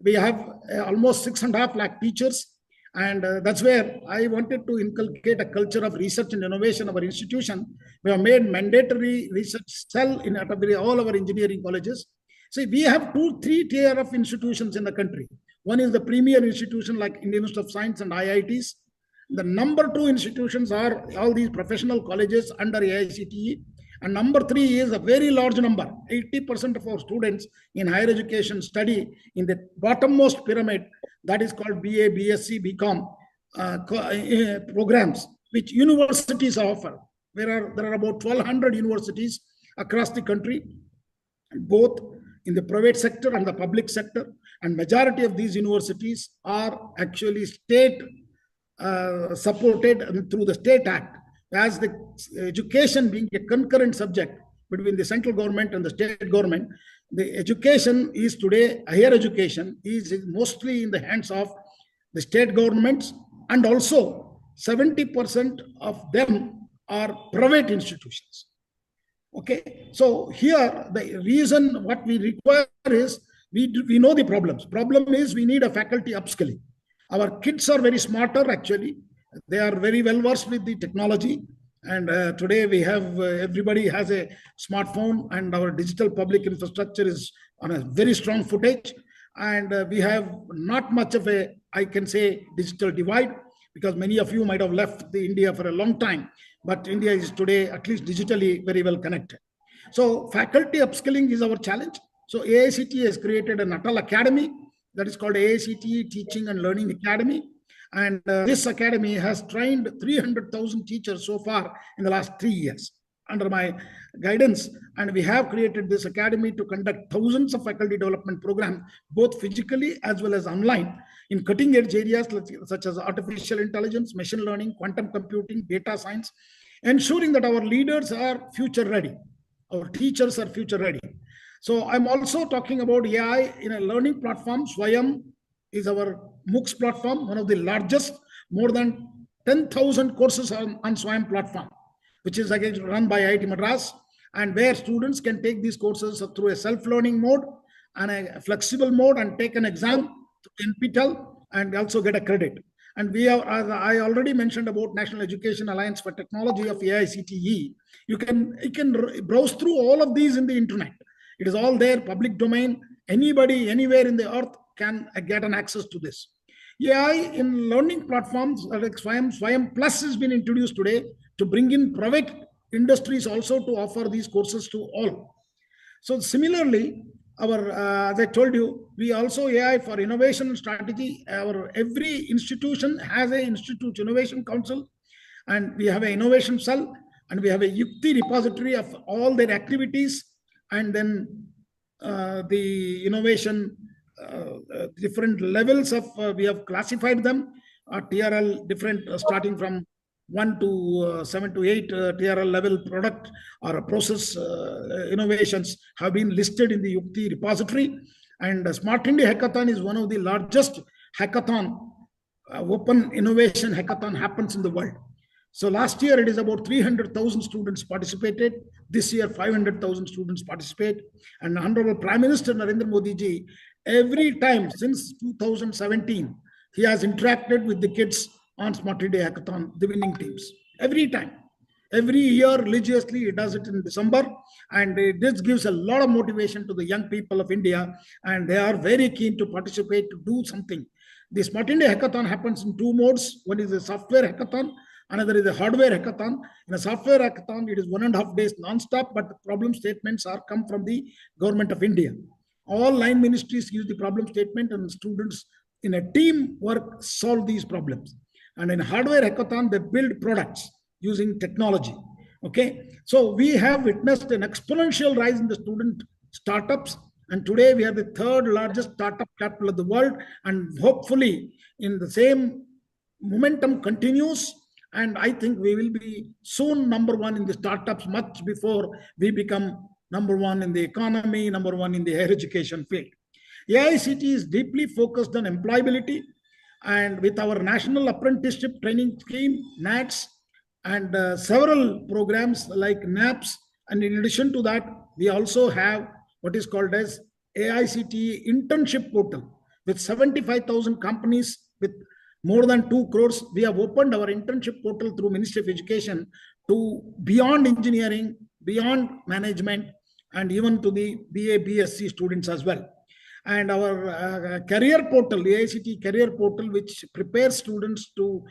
We have almost 6.5 lakh teachers, and that's where I wanted to inculcate a culture of research and innovation of our institution. We have made mandatory research cell in all our engineering colleges. See, we have 2-3 tier of institutions in the country. One is the premier institution like Indian Institute of Science and IITs. The number 2 institutions are all these professional colleges under AICTE. And number 3 is a very large number. 80% of our students in higher education study in the bottommost pyramid, that is called BA, BSc, BCom programs, which universities offer. There are about 1,200 universities across the country, both in the private sector and the public sector. And majority of these universities are actually state supported through the State Act, as the education being a concurrent subject between the central government and the state government. The education is today, higher education is mostly in the hands of the state governments, and also 70% of them are private institutions. Okay, so here the reason what we require is, we know the problems. Problem is we need a faculty upskilling. Our kids are very smarter, actually. They are very well versed with the technology. And today we have, everybody has a smartphone, and our digital public infrastructure is on a very strong footage. And we have not much of a, I can say, digital divide, because many of you might have left India for a long time. But India is today, at least digitally, very well connected. So faculty upskilling is our challenge. So AICTE has created an Atal Academy that is called AICTE Teaching and Learning Academy. And this academy has trained 300,000 teachers so far in the last 3 years. under my guidance, and we have created this academy to conduct thousands of faculty development programs, both physically as well as online, in cutting edge areas such as artificial intelligence, machine learning, quantum computing, data science, ensuring that our leaders are future ready, our teachers are future ready. So I'm also talking about AI in a learning platform. Swayam is our MOOCs platform, one of the largest, more than 10,000 courses on Swayam platform, which is again run by IIT Madras, and where students can take these courses through a self-learning mode and a flexible mode and take an exam to NPTEL and also get a credit. And we have, as I already mentioned about National Education Alliance for Technology of AICTE, you can browse through all of these in the internet. It is all there, public domain. Anybody, anywhere in the earth can get an access to this. AI in learning platforms like Swayam Plus has been introduced today to bring in private industries also to offer these courses to all. So similarly, as I told you, we also AI for innovation and strategy. Every institution has an Institute Innovation Council, and we have an innovation cell, and we have a Yukti repository of all their activities, and then the innovation different levels of we have classified them, TRL different starting from 1 to 7 to 8 TRL level product or process innovations have been listed in the Yukti repository. And Smart India Hackathon is one of the largest hackathon, open innovation hackathon happens in the world. So last year it is about 300,000 students participated. This year 500,000 students participate. And Honorable Prime Minister Narendra Modi ji, every time since 2017, he has interacted with the kids on Smart India Hackathon, the winning teams. Every time. Every year religiously, he does it in December. And this gives a lot of motivation to the young people of India. And they are very keen to participate, to do something. The Smart India Hackathon happens in two modes. One is a software hackathon. Another is a hardware hackathon. In a software hackathon, it is 1.5 days non-stop, but the problem statements are come from the government of India. All line ministries use the problem statement, and students in a team work solve these problems. And in hardware hackathon, they build products using technology. Okay, so we have witnessed an exponential rise in the student startups, and today we are the third largest startup capital of the world, and hopefully in the same momentum continues. And I think we will be soon number one in the startups, much before we become number one in the economy, number one in the higher education field. AICT is deeply focused on employability, and with our National Apprenticeship Training Scheme, NATS, and several programs like NAPS. And in addition to that, we also have what is called as AICT Internship Portal with 75,000 companies with more than 2 crores. We have opened our internship portal through Ministry of Education to beyond engineering, beyond management, and even to the BA, BSc students as well. And our career portal, the AICT career portal, which prepares students to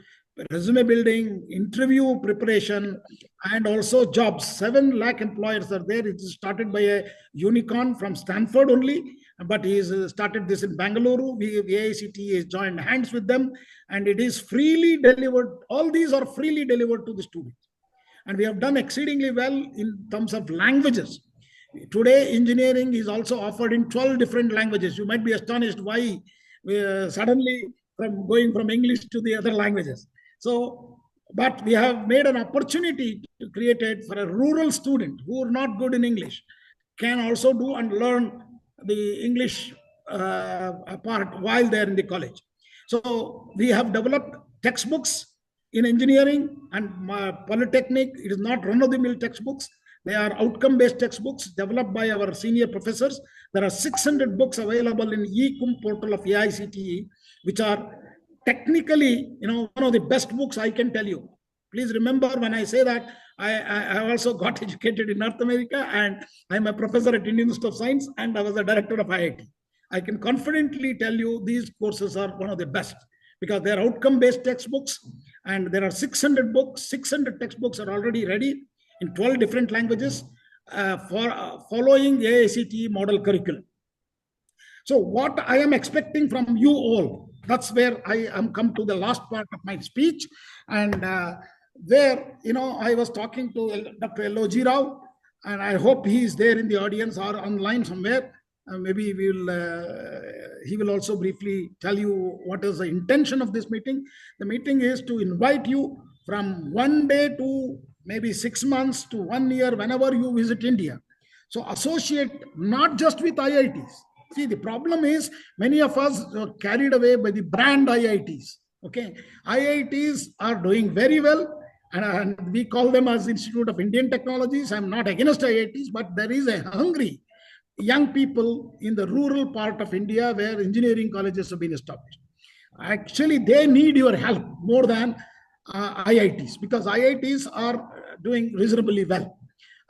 resume building, interview preparation, and also jobs. 7 lakh employers are there. It is started by a unicorn from Stanford only, but he has started this in Bangalore. AICT has joined hands with them, and it is freely delivered. All these are freely delivered to the students. And we have done exceedingly well in terms of languages. Today, engineering is also offered in 12 different languages. You might be astonished why suddenly from going from English to the other languages. So, but we have made an opportunity to create it for a rural student who are not good in English, can also do and learn the English part while they're in the college. So we have developed textbooks in engineering and polytechnic. It is not run-of-the-mill textbooks. They are outcome-based textbooks developed by our senior professors. There are 600 books available in e-cum portal of AICTE, which are technically, one of the best books I can tell you. Please remember when I say that, I also got educated in North America, and I'm a professor at Indian Institute of Science, and I was a director of IIT. I can confidently tell you these courses are one of the best because they are outcome-based textbooks, and there are 600 books. 600 textbooks are already ready in 12 different languages for following AICTE model curriculum. So what I am expecting from you all, that's where I am come to the last part of my speech. And where, I was talking to Dr. L.O.G. Rao, and I hope he is there in the audience or online somewhere. Maybe he will also briefly tell you what is the intention of this meeting. The meeting is to invite you from 1 day to maybe 6 months to 1 year, whenever you visit India. So associate not just with IITs. See, the problem is many of us are carried away by the brand IITs. Okay, IITs are doing very well, and we call them as Institute of Indian Technologies. I'm not against IITs, but there is a hungry young people in the rural part of India where engineering colleges have been established. Actually, they need your help more than IITs, because IITs are doing reasonably well.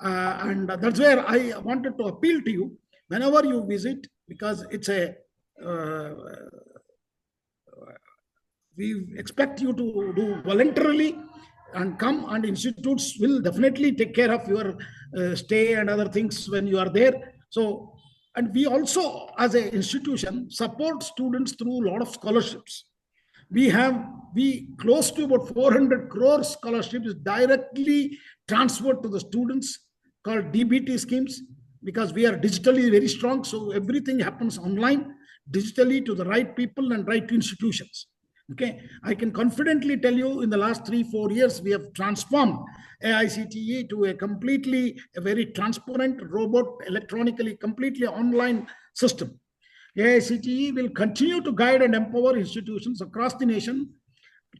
And that's where I wanted to appeal to you whenever you visit, because it's we expect you to do voluntarily and come, and institutes will definitely take care of your stay and other things when you are there. So, and we also, as an institution, support students through a lot of scholarships. We close to about 400 crore scholarships directly transferred to the students, called DBT schemes, because we are digitally very strong. So everything happens online, digitally, to the right people and right institutions. Okay, I can confidently tell you, in the last 3-4 years, we have transformed AICTE to a very transparent, robot, electronically, completely online system. AICTE will continue to guide and empower institutions across the nation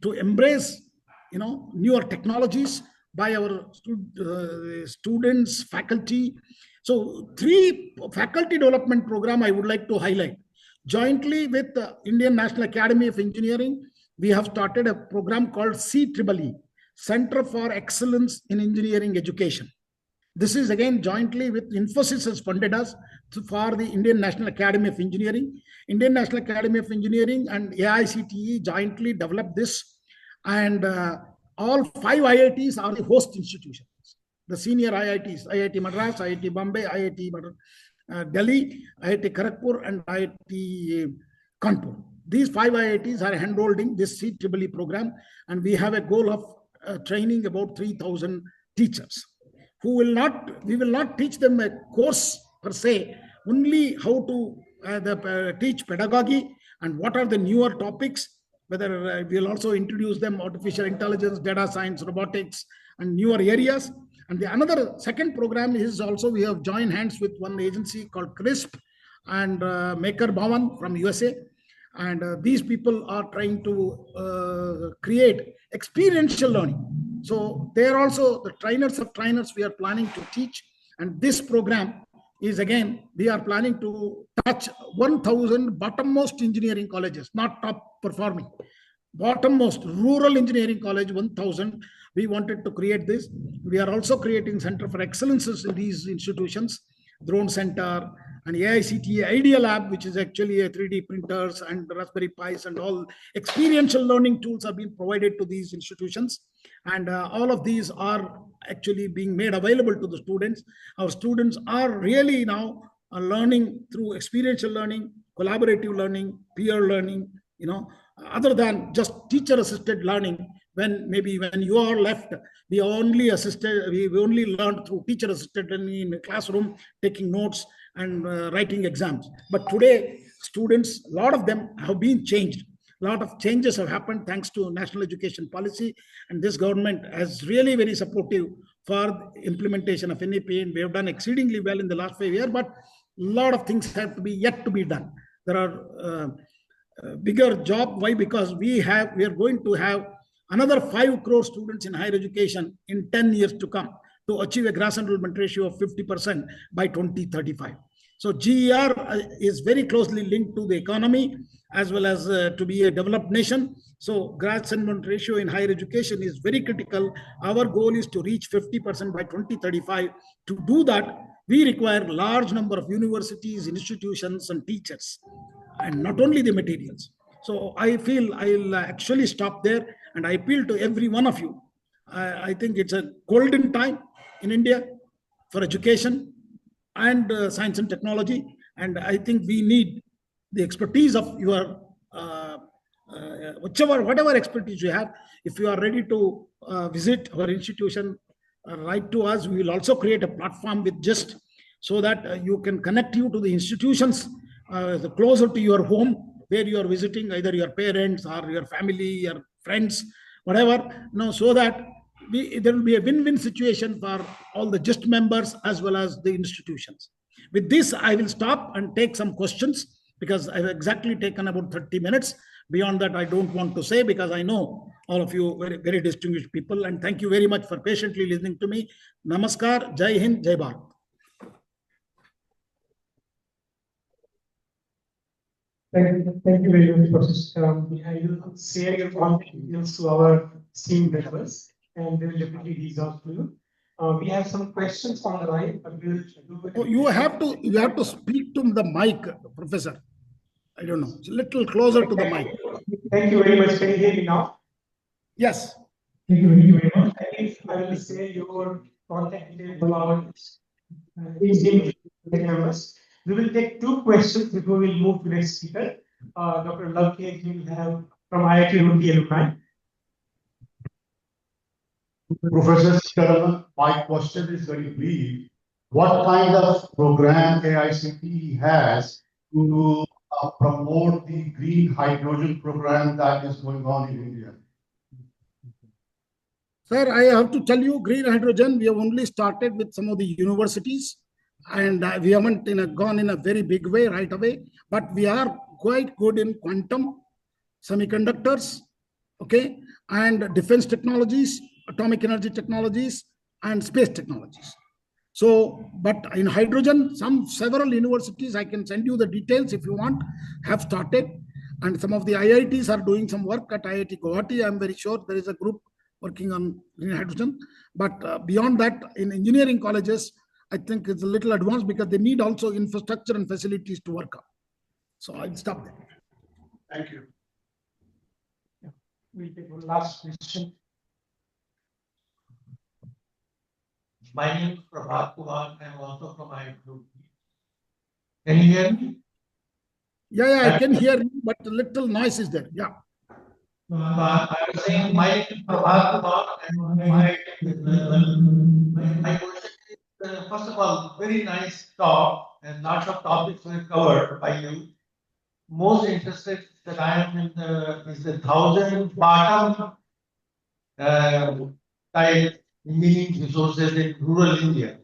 to embrace, newer technologies by our students, faculty. So 3 faculty development program I would like to highlight. Jointly with the Indian National Academy of Engineering, we have started a program called CEEE, Center for Excellence in Engineering Education. This is again jointly with Infosys has funded us for the Indian National Academy of Engineering. Indian National Academy of Engineering and AICTE jointly developed this, and all 5 IITs are the host institutions. The senior IITs, IIT Madras, IIT Bombay, IIT Delhi, IIT Kharagpur, and IIT Kanpur. These 5 IITs are handholding this CEEE program, and we have a goal of training about 3,000 teachers. We will not teach them a course per se, only how to teach pedagogy and what are the newer topics, whether we'll also introduce them artificial intelligence, data science, robotics, and newer areas. And the second program is also, we have joined hands with one agency called CRISP and Maker Bhavan from USA. And these people are trying to create experiential learning. So they are also the trainers of trainers we are planning to teach. And this program is, again, we are planning to touch 1,000 bottommost engineering colleges, not top performing. Bottommost rural engineering college, 1,000. We wanted to create this. We are also creating Center for Excellences in these institutions, Drone Center, and AICTE Idea Lab, which is actually a 3D printers and Raspberry Pis and all experiential learning tools are being provided to these institutions. And all of these are actually being made available to the students. Our students are really now learning through experiential learning, collaborative learning, peer learning, other than just teacher-assisted learning. When you are left, we only learned through teacher-assisted learning in a classroom, taking notes and writing exams. But today, students, a lot of them have been changed. A lot of changes have happened thanks to national education policy, and this government is really very supportive for implementation of NEP, and we have done exceedingly well in the last 5 years, but a lot of things have to be yet to be done. There are bigger job. Why? Because we are going to have another 5 crore students in higher education in 10 years to come to achieve a gross enrollment ratio of 50% by 2035. So GER is very closely linked to the economy as well as to be a developed nation. So gross enrollment ratio in higher education is very critical. Our goal is to reach 50% by 2035. To do that, we require a large number of universities, institutions, and teachers, and not only the materials. So I feel I'll actually stop there, and I appeal to every one of you. I think it's a golden time in India for education and science and technology. And I think we need the expertise of your whatever expertise you have, if you are ready to visit our institution, write to us. We will also create a platform with just so that you can connect you to the institutions closer to your home where you are visiting, either your parents or your family, your friends, whatever, so that there will be a win-win situation for all the just members as well as the institutions. With this, I will stop and take some questions because I've exactly taken about 30 minutes. Beyond that, I don't want to say because I know all of you very, very distinguished people. And thank you very much for patiently listening to me. Namaskar, Jai Hind, Jai Bharat. Thank you very much, Professor. I will share your contact details to our team members, and they will definitely reach out to you. We have some questions on the line, but we'll do it. You have to speak to the mic, Professor. I don't know. It's a little closer to the mic. Thank you very much. Can you hear me now? Yes. Thank you very much. I will share your contact details to our team members. We will take two questions before we move to the next speaker. Dr. Lavkesh, you will have from IIT Roorkee alumni. Professor Sitaram, my question is very brief. What kind of program AICTE has to promote the green hydrogen program that is going on in India? Sir, I have to tell you, green hydrogen, we have only started with some of the universities, and we haven't gone in a very big way right away, but we are quite good in quantum, semiconductors, okay, and defense technologies, atomic energy technologies, and space technologies. So, but in hydrogen, several universities, I can send you the details if you want, have started, and some of the IITs are doing some work at IIT Guwahati. I'm very sure there is a group working on green hydrogen. But beyond that, in engineering colleges, I think it's a little advanced because they need also infrastructure and facilities to work on. So I'll stop there. Thank you. We'll take one last question. My name is Prabhat Kumar. I'm also from IIT. Can you hear me? Yeah, I can hear you, but a little noise is there. Yeah. I was saying my name is Prabhat Kumar and my question is, first of all, very nice talk and lots of topics were covered by you. Most interested that I am in is the 1,000 bottom type meaning resources in rural India.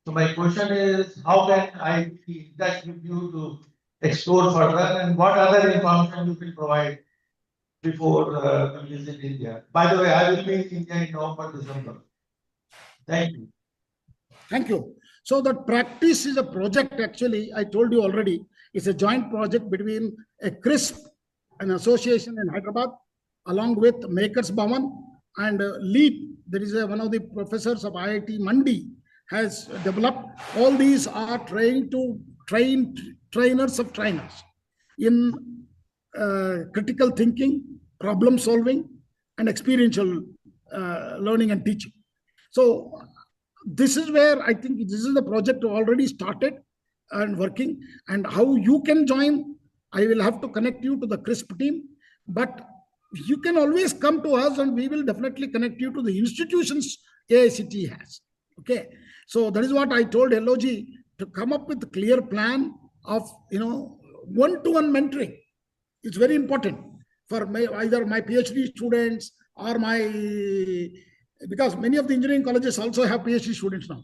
So my question is, how can I be in touch with you to explore further, and what other information you can provide before we visit India? By the way, I will be in India in November, December. Thank you. Thank you. So that practice is a project, actually, I told you already, it's a joint project between a CRISP, an association in Hyderabad, along with Makers Bhavan and LEAP. There is one of the professors of IIT Mandi has developed. All these are trying to train trainers of trainers in critical thinking, problem solving, and experiential learning and teaching. So this is where I think this is the project already started and working. And how you can join, I will have to connect you to the CRISP team, but you can always come to us and we will definitely connect you to the institutions AICTE has. Okay. So that is what I told LOG, to come up with a clear plan of, one-to-one mentoring. It's very important for either my PhD students or because many of the engineering colleges also have PhD students now.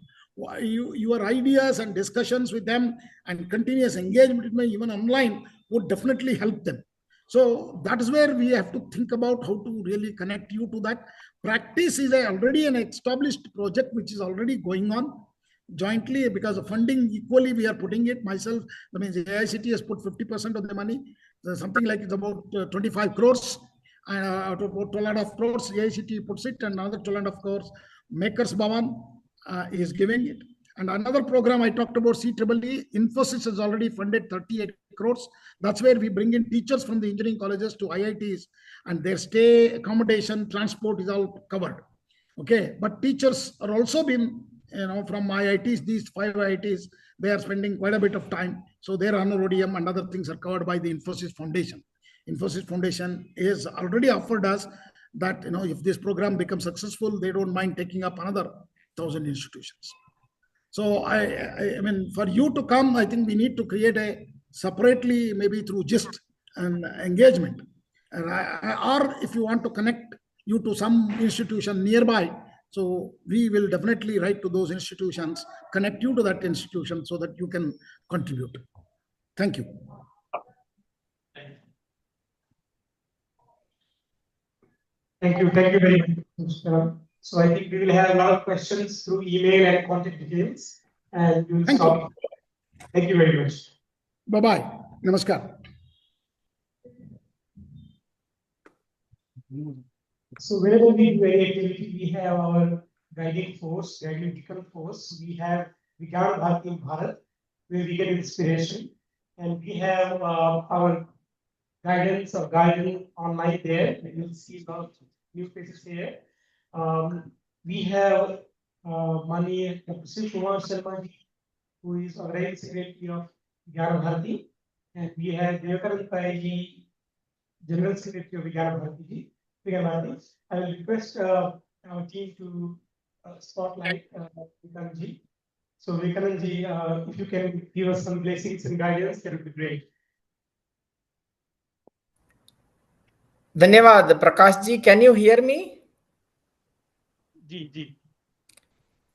Your ideas and discussions with them and continuous engagement with them, even online, would definitely help them. So that is where we have to think about how to really connect you to that. Practice is already an established project which is already going on jointly, because of funding equally we are putting it. Myself, that means the AICTE has put 50% of the money, something like it's about 25 crores. Out of about 12.5 crores, AICTE puts it, and another 12.5 crores Makers Bhavan is giving it. And another program I talked about, CEEE, Infosys has already funded 38 crores. That's where we bring in teachers from the engineering colleges to IITs, and their stay, accommodation, transport is all covered. Okay, but teachers are also been, from IITs, these 5 IITs, they are spending quite a bit of time. So their honorarium and other things are covered by the Infosys Foundation. Infosys Foundation has already offered us that, if this program becomes successful, they don't mind taking up another 1,000 institutions. So I mean, for you to come, I think we need to create a separately, maybe through GIST and engagement. And or if you want to connect you to some institution nearby, so we will definitely write to those institutions, connect you to that institution so that you can contribute. Thank you. Thank you very much. So I think we will have a lot of questions through email and contact details, and we will Thank stop. Thank you very much. Bye-bye. Namaskar. So whenever we do any activity, we have our guiding force, guiding beacon force. We have Vigyan Bharati in Bharat, where we get inspiration, and we have our guidance or guiding online there. You'll see a lot of new faces here. We have Mani Dr. Kumar Sharma ji, who is organizing secretary of Vigyan Bharati, and we have Devakarand Pai ji, General Secretary of Vigyan Bharati ji. I will request our team to spotlight Vikanand ji. So Vikanand ji, if you can give us some blessings and guidance, that would be great. Dhanyavad, Prakash ji. Can you hear me? Ji.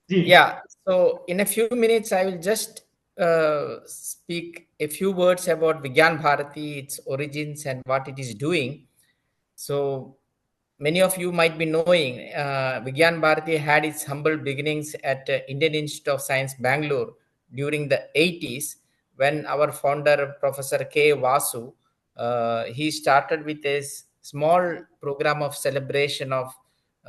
Yeah. So in a few minutes, I will just speak a few words about Vigyan Bharati, its origins, and what it is doing. So many of you might be knowing Vigyan Bharati had its humble beginnings at Indian Institute of Science, Bangalore during the 80s, when our founder, Professor K. Vasu, he started with a small program of celebration of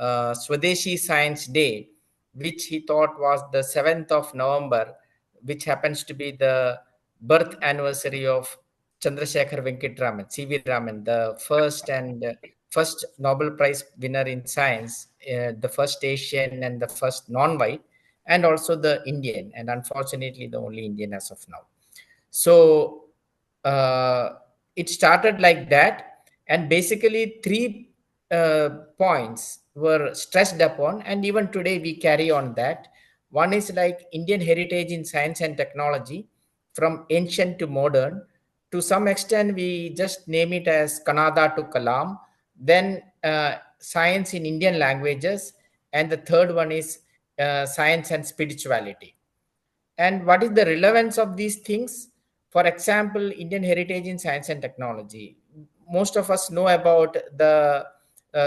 Swadeshi Science Day, which he thought was the 7th of November, which happens to be the birth anniversary of Chandrasekhar Venkatraman, CV Raman, the first Nobel Prize winner in science, the first Asian and the first non-white, and also the Indian, and unfortunately the only Indian as of now. So it started like that, and basically 3 points were stressed upon, and even today we carry on that. One is like Indian heritage in science and technology, from ancient to modern. To some extent, we just name it as Kannada to Kalam. Then science in Indian languages, and the third one is science and spirituality. And what is the relevance of these things? For example, Indian heritage in science and technology. Most of us know about the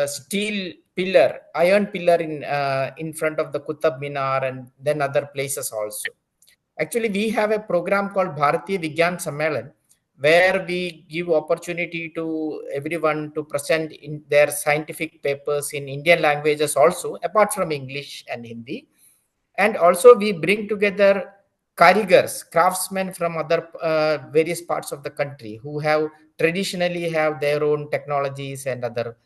steel pillar, iron pillar in front of the Qutub Minar, and then other places also. Actually, we have a program called Bharatiya Vigyan Sammelan, where we give opportunity to everyone to present in their scientific papers in Indian languages also, apart from English and Hindi. And also we bring together karigars, craftsmen from other various parts of the country who have traditionally have their own technologies and other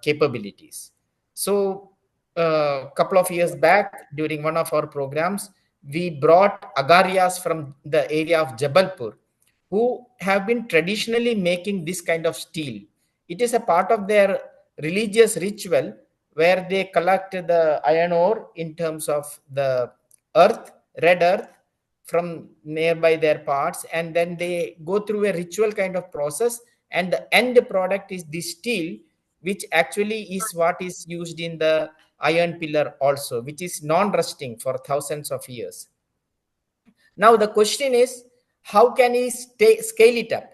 capabilities. So a couple of years back, during one of our programs, we brought agarias from the area of Jabalpur, who have been traditionally making this kind of steel. It is a part of their religious ritual, where they collect the iron ore in terms of the earth, red earth, from nearby their parts, and then they go through a ritual kind of process, and the end product is the steel, which actually is what is used in the iron pillar also, which is non-rusting for thousands of years. Now the question is, how can we scale it up?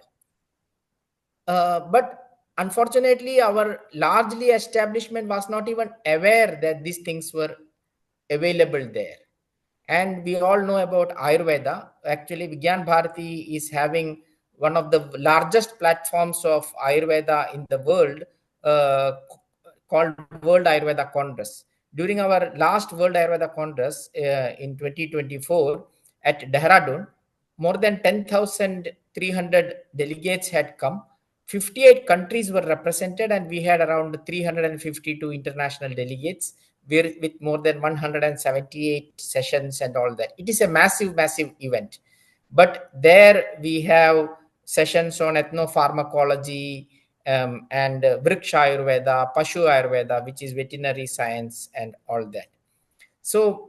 But unfortunately, our largely establishment was not even aware that these things were available there. And we all know about Ayurveda. Actually, Vigyan Bharati is having one of the largest platforms of Ayurveda in the world, called World Ayurveda Congress. During our last World Ayurveda Congress in 2024 at Dehradun, more than 10,300 delegates had come. 58 countries were represented, and we had around 352 international delegates with more than 178 sessions and all that. It is a massive event. But there we have sessions on ethnopharmacology, and Vriksha Ayurveda, Pashu Ayurveda, which is veterinary science and all that. So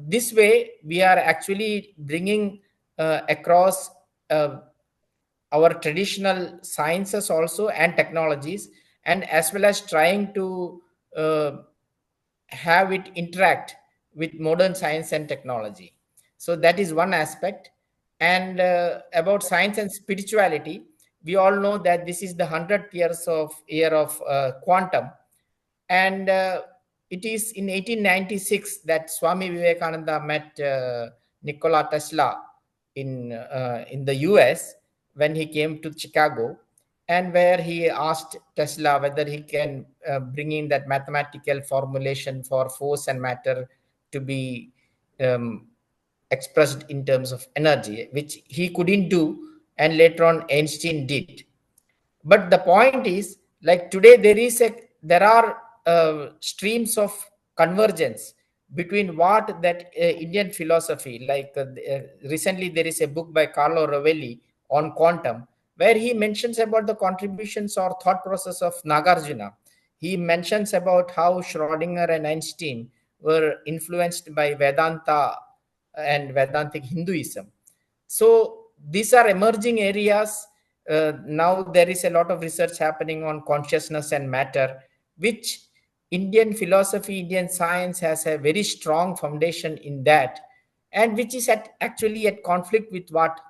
this way we are actually bringing across our traditional sciences also and technologies, and as well as trying to have it interact with modern science and technology. So that is one aspect. And about science and spirituality, we all know that this is the 100th year of quantum. And it is in 1896 that Swami Vivekananda met Nikola Tesla in the US when he came to Chicago, and where he asked Tesla whether he can bring in that mathematical formulation for force and matter to be um, expressed in terms of energy, which he couldn't do, and later on Einstein did. But the point is, like today there are streams of convergence between what that Indian philosophy, like recently there is a book by Carlo Rovelli on quantum, where he mentions about the contributions or thought process of Nagarjuna. He mentions about how Schrodinger and Einstein were influenced by Vedanta and Vedantic Hinduism. So these are emerging areas. Now there is a lot of research happening on consciousness and matter, which Indian philosophy, Indian science has a very strong foundation in that, and which is actually at conflict with what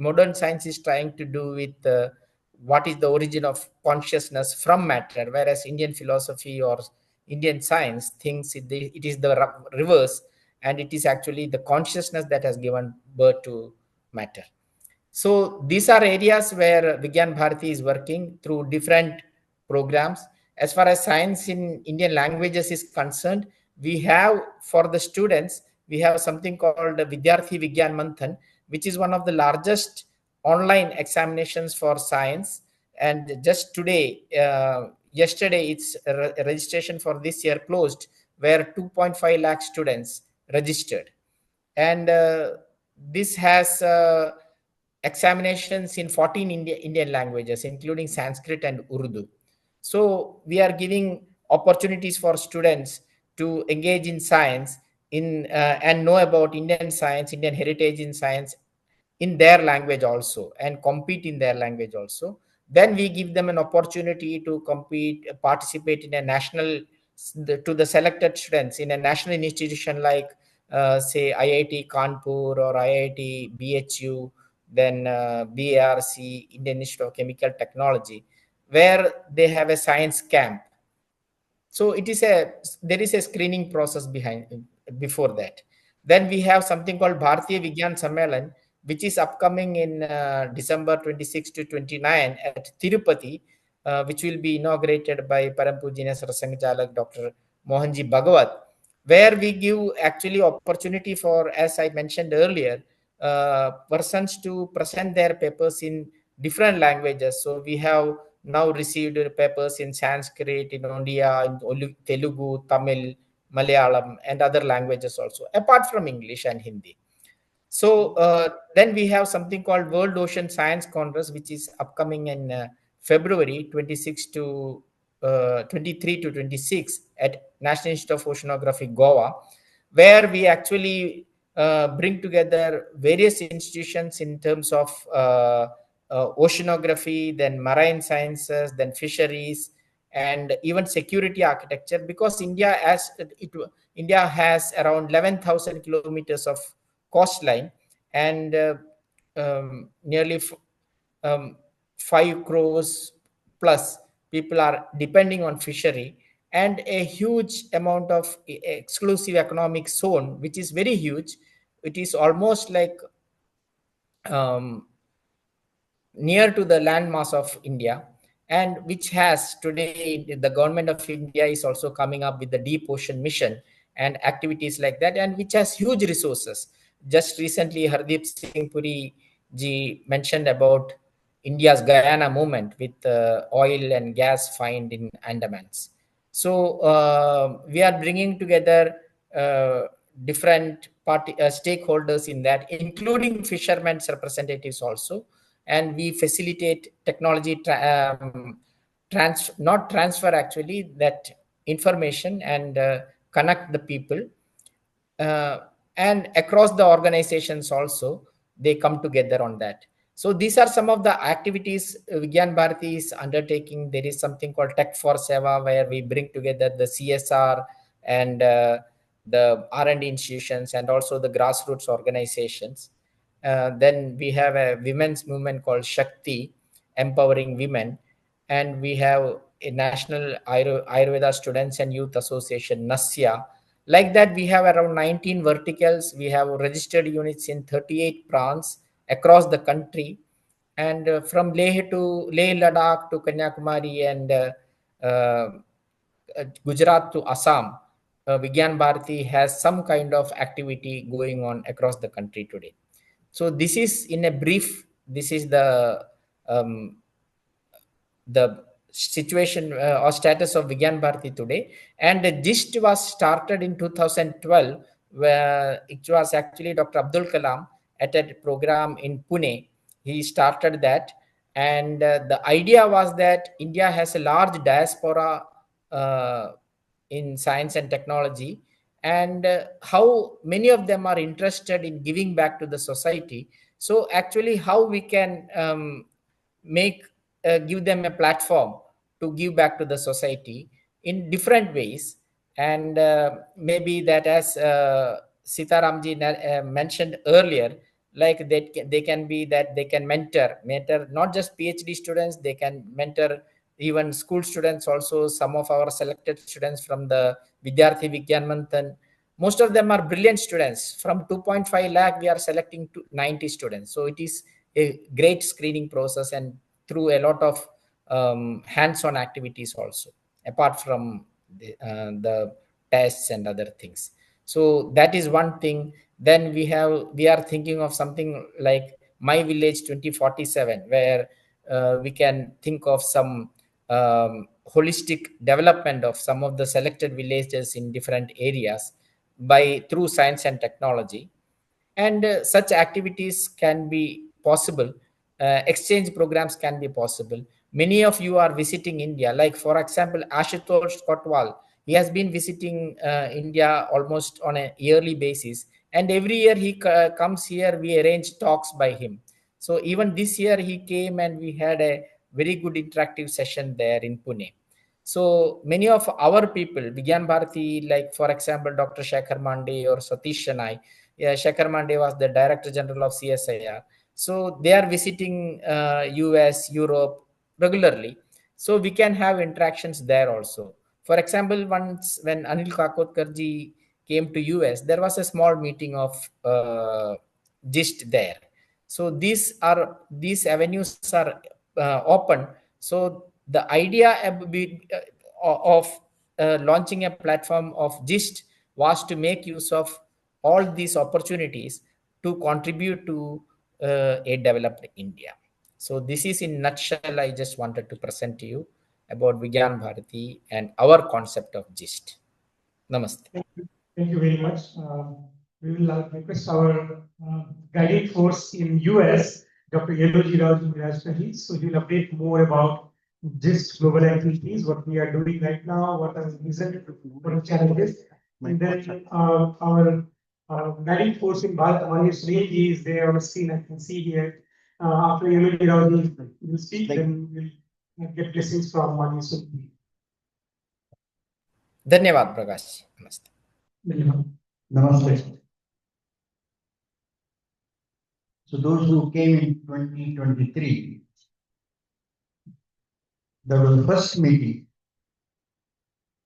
modern science is trying to do with what is the origin of consciousness from matter, whereas Indian philosophy or Indian science thinks it is the reverse, and it is actually the consciousness that has given birth to matter. So these are areas where Vigyan Bharati is working through different programs. As far as science in Indian languages is concerned, we have for the students, we have something called Vidyarthi Vigyan Manthan, which is one of the largest online examinations for science. And just today, yesterday, its registration for this year closed, where 2.5 lakh students registered. And this has examinations in 14 Indian languages, including Sanskrit and Urdu. So we are giving opportunities for students to engage in science and know about Indian science, Indian heritage in science in their language also, and compete in their language also. Then we give them an opportunity to participate in a national, to the selected students in a national institution like say IIT Kanpur or IIT BHU, then BARC, Indian Institute of Chemical Technology, where they have a science camp. So there is a screening process before that. Then we have something called Bharatiya Vigyan Sammelan, which is upcoming in December 26 to 29 at Tirupati, which will be inaugurated by Param Pujya Sarasangchalak Dr. Mohanji Bhagavat, where we give actually opportunity for, as I mentioned earlier, persons to present their papers in different languages. So we have now received papers in Sanskrit, in Odia, in Telugu, Tamil, Malayalam, and other languages also, apart from English and Hindi. So then we have something called World Ocean Science Congress, which is upcoming in February 23 to 26 at National Institute of Oceanography, Goa, where we actually bring together various institutions in terms of oceanography, then marine sciences, then fisheries, and even security architecture, because India has around 11,000 kilometers of coastline, and nearly 5 crores plus people are depending on fishery, and a huge amount of exclusive economic zone, which is very huge. It is almost like near to the landmass of India, and which has today, the government of India is also coming up with the deep ocean mission and activities like that, and which has huge resources. Just recently, Hardeep Singh Puri ji mentioned about India's Guyana movement with oil and gas find in Andamans. So we are bringing together different stakeholders in that, including fishermen's representatives also, and we facilitate technology not transfer actually that information and connect the people, and across the organizations also they come together on that. So these are some of the activities Vigyan Bharati is undertaking. There is something called Tech for Seva, where we bring together the CSR and the R&D institutions and also the grassroots organizations. Then we have a women's movement called Shakti, empowering women, and we have a national Ayurveda Students and Youth Association, NASYA. Like that, we have around 19 verticals. We have registered units in 38 prants across the country, and from Leh to Leh Ladakh to Kanyakumari and Gujarat to Assam, Vigyan Bharati has some kind of activity going on across the country today. So this is in a brief. This is um, the situation or status of Vigyan Bharati today. And the GIST was started in 2012, where it was actually Dr. Abdul Kalam at a program in Pune. He started that. And the idea was that India has a large diaspora in science and technology, and how many of them are interested in giving back to the society. So actually how we can make give them a platform to give back to the society in different ways. And maybe that, as Sitaramji mentioned earlier, like they can be that they can mentor not just PhD students, they can mentor even school students also. Some of our selected students from the Vidyarthi Vigyan Manthan, most of them are brilliant students. From 2.5 lakh we are selecting to 90 students. So it is a great screening process, and through a lot of hands-on activities also, apart from the tests and other things. So that is one thing. Then we are thinking of something like My Village 2047, where we can think of some holistic development of some of the selected villages in different areas by through science and technology. And such activities can be possible. Exchange programs can be possible. Many of you are visiting India, like for example Ashutosh Kotwal. He has been visiting India almost on a yearly basis, and every year he comes here. We arrange talks by him. So even this year he came and we had a very good interactive session there in Pune. So many of our people, Vigyan Bharati, like for example, Dr. Shekhar Mande or Satish Shanai. Yeah, Shekhar Mande was the Director General of CSIR. So they are visiting US, Europe regularly. So we can have interactions there also. For example, once when Anil Kakotkarji came to US, there was a small meeting of GIST there. So these avenues are open. So the idea of launching a platform of GIST was to make use of all these opportunities to contribute to a developed India. So this is in nutshell I just wanted to present to you about Vigyan Bharati and our concept of GIST. Namaste. Thank you very much. We will request our guiding force in US, Dr. Yeloji Raj, so he will update more about GIST global activities, what we are doing right now, what are the results, what are the challenges. And then our guiding force in Bharat, Mani Sunil is there on the screen. I can see here. After Yeloji Raj will speak, then we'll get blessings from Mani Sunil. Dhanyavad Prakash. Namaste. Namaste. So those who came in 2023, that was the first meeting,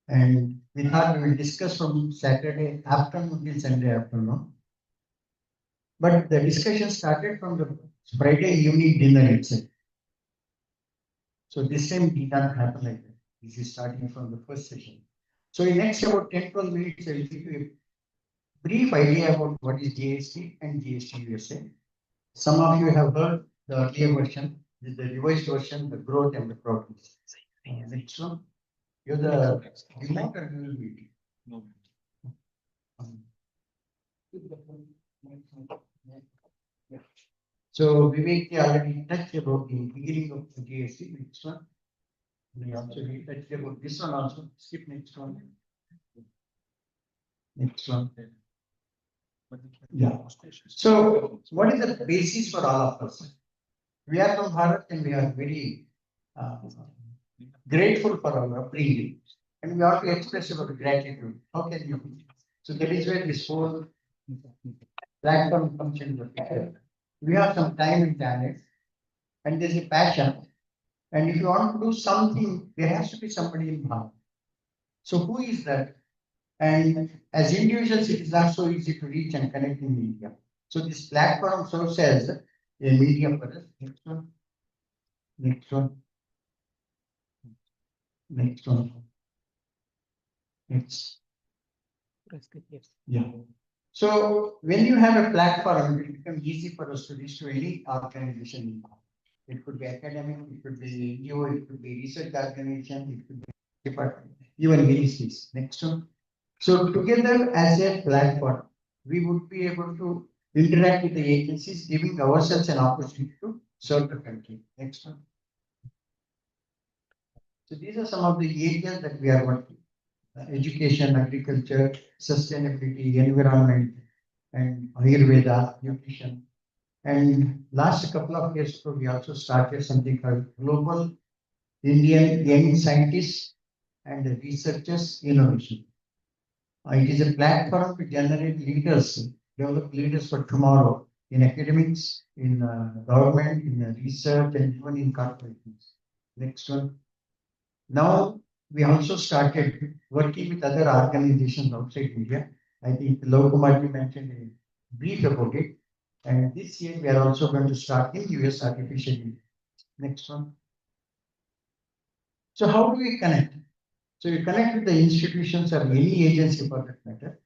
and we thought we will discuss from Saturday afternoon till Sunday afternoon. But the discussion started from the Friday evening dinner itself. So this time it did not happen like that. This is starting from the first session. So in next about 10-12 minutes, I will give you a brief idea about what is GST and GST USA. Some of you have heard the earlier version, the revised version, the growth and the progress. Next one. You're the remote or you will be? No. So Vivek already touched about the beginning of the GST. Next one. We also read that about this one also. Skip next one. Next one. Yeah. So, what is the basis for all of us? We are from Bharat and we are very grateful for our upbringing, and we have to express our gratitude. How can you? So that is where this whole platform comes into the picture. We have some time and talent, and there's a passion. And if you want to do something, there has to be somebody in Bharat. So who is that? And as individuals, it is not so easy to reach and connect in India. So this platform serves as a medium for us. Next one. Next one. Next one. Next. Yeah. So when you have a platform, it will become easy for us to reach to any organization. It could be academic, it could be NGO, it could be research organization, it could be department, even ministries. Next one. So together as a platform, we would be able to interact with the agencies, giving ourselves an opportunity to serve the country. Next one. So these are some of the areas that we are working. Education, agriculture, sustainability, environment, and Ayurveda, nutrition. And last couple of years ago, we also started something called Global Indian Young Scientists and Researchers Innovation. It is a platform to generate leaders, develop leaders for tomorrow in academics, in government, in research, and even in corporations. Next one. Now, we also started working with other organizations outside India. I think Lokumarji mentioned a brief about it. And this year, we are also going to start in US artificial intelligence. Next one. So how do we connect? So you connect with the institutions or any agency for that matter.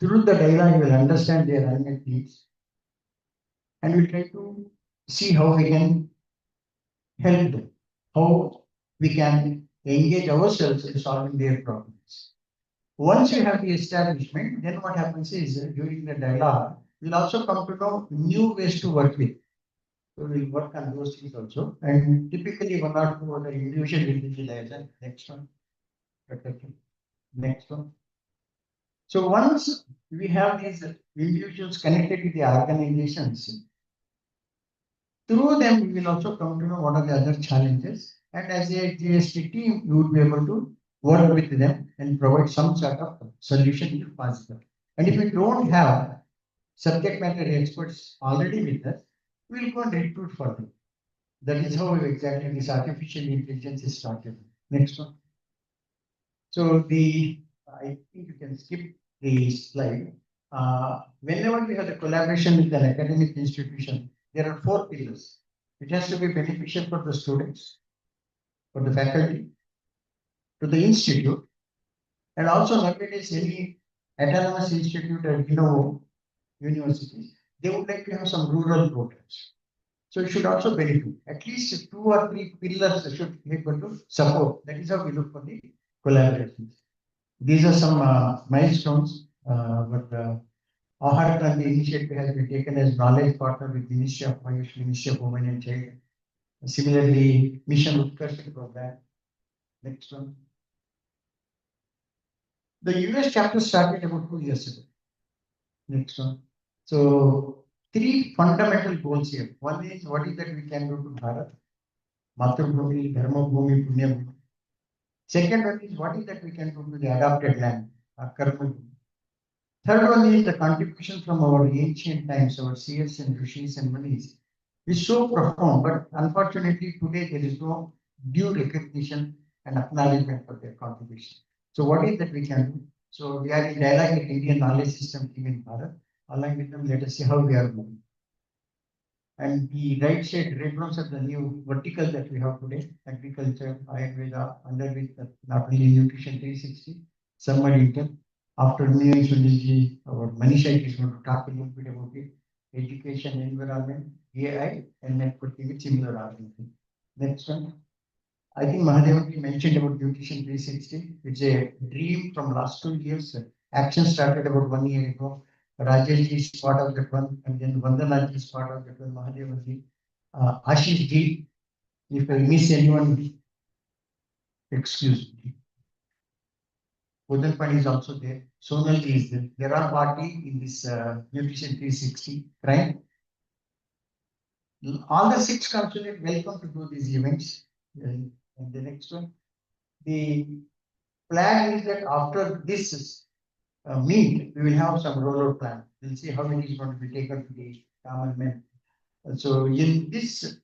Through the dialogue, you will understand their unmet needs. And we try to see how we can help them, how we can engage ourselves in solving their problems. Once you have the establishment, then what happens is during the dialogue, we'll also come to know new ways to work with. So we'll work on those things also. And typically, one or two other individual will be the next one. Next one. So once we have these individuals connected with the organizations, through them, we will also come to know what are the other challenges. And as a GST team, we would be able to work with them and provide some sort of solution if possible. And if we don't have subject matter experts already with us, we'll go and recruit for them. That is how exactly this artificial intelligence is started. Next one. So I think you can skip the slide. Whenever we have the collaboration with an academic institution, there are 4 pillars. It has to be beneficial for the students, for the faculty, to the institute, and also nowadays any autonomous institute or universities, they would like to have some rural programs. So it should also benefit. At least 2 or 3 pillars should be able to support. That is how we look for the collaborations. These are some milestones, but Ahar Kranti initiative has been taken as knowledge partner with Ministry of Ayush, Ministry of Women and Child. Similarly, Mission Utkarsh program. Next one. The US chapter started about 2 years ago. Next one. So 3 fundamental goals here. One is what is that we can do to Bharat? Matru-bhumi, Dharma-bhumi, Punya-bhumi. Second one is what is that we can do to the adopted land, Karma-bhumi. Third one is the contribution from our ancient times, our seers and rishis and munis is so profound, but unfortunately today there is no due recognition and acknowledgement for their contribution. So what is that we can do? So we are in dialogue with Indian knowledge system team in Bharat. Along with them, let us see how we are moving. And the right side red ones are the new verticals that we have today: agriculture, Ayurveda, under with not only nutrition 360, summer income. After me, our Manisha is going to talk a little bit about it. Education, environment, AI, and then putting it similar argument. Next one. I think Mahadev mentioned about nutrition 360. It's a dream from last 2 years. Action started about 1 year ago. Rajesh is part of that one, and then Vandana is part of that one. Mahadev ji, Ashish ji. If I miss anyone, Excuse me. Udanpan is also there. Sonal is there. There are party in this Nutrition 360, right? All the 6 consulate welcome to do these events. And the next one, the plan is that after this meet, we will have some rollout plan. We'll see how it is going to be taken to the common men. So in this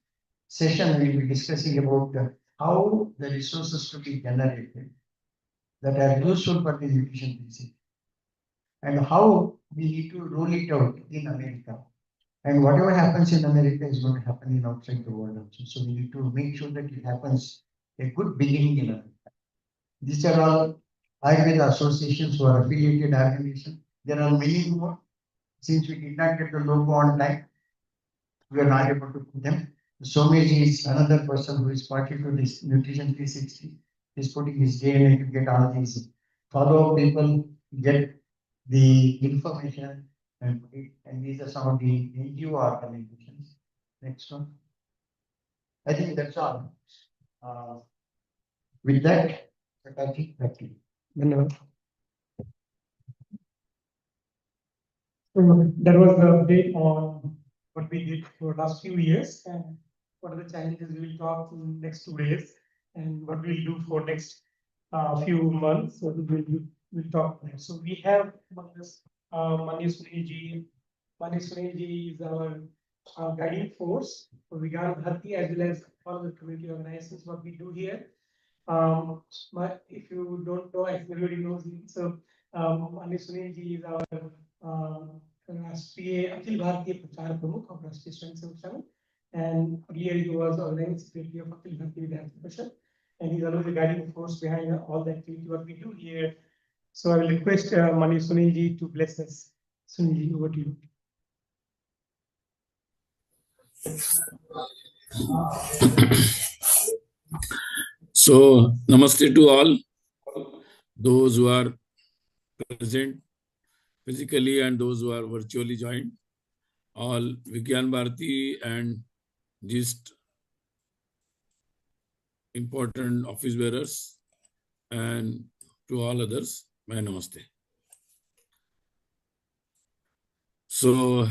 session, we will be discussing about how the resources to be generated that are useful for the nutrition basic and how we need to roll it out in America. And whatever happens in America is going to happen in outside the world also. So we need to make sure that it happens a good beginning in America. These are all Ayurveda associations who are affiliated organizations. There are many more. Since we did not get the logo on time, we are not able to put them. Somesh is another person who is party to this Nutrition 360. He's putting his DNA to get all these follow-up people, get the information, and these are some of the NGO organizations. Next one. I think that's all. With that, Prakash, back to you. So that was the update on what we did for the last few years and what are the challenges we will talk in next 2 days and what we'll do for next few months. So we'll talk there. So we have among us Mani Sunilji. Mani Sunilji is our guiding force for Vigyan Bharati as well as all the community organizations. What we do here. If you don't know, everybody knows him. So Mani Sunilji is our राष्ट्रीय अखिल भारतीय प्रचार प्रमुख of राष्ट्रीय Swayamsevak Sangh, and earlier he was organizing secretary of Akhil Bharatiya विद्यार्थी परिषद, and he's always the guiding force behind all the activity what we do here. So I will request Mani Sunilji to bless us. Sunilji, over to you. So, namaste to all those who are present physically and those who are virtually joined, all Vigyan Bharati and just important office bearers, and to all others, my namaste. So,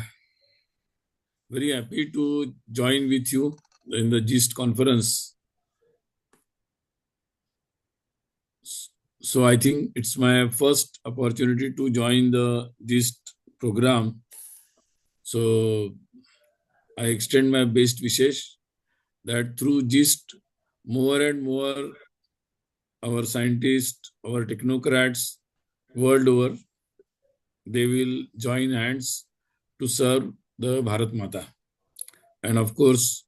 very happy to join with you in the GIST conference. So I think it's my first opportunity to join the GIST program. So I extend my best wishes that through GIST, more and more our scientists, our technocrats world over, they will join hands to serve the Bharat Mata. And of course,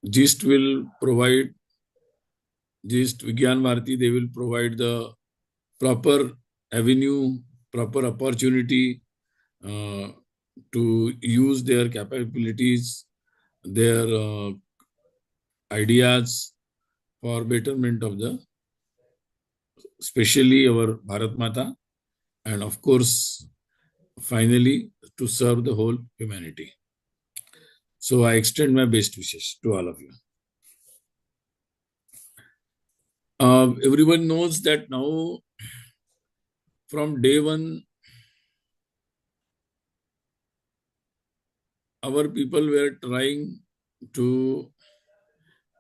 GIST will provide, GIST, Vigyan Bharati, they will provide the proper avenue, proper opportunity to use their capabilities, their ideas for betterment of the, especially our Bharat Mata, and of course, finally, to serve the whole humanity. So I extend my best wishes to all of you. Everyone knows that now, from day one, our people were trying to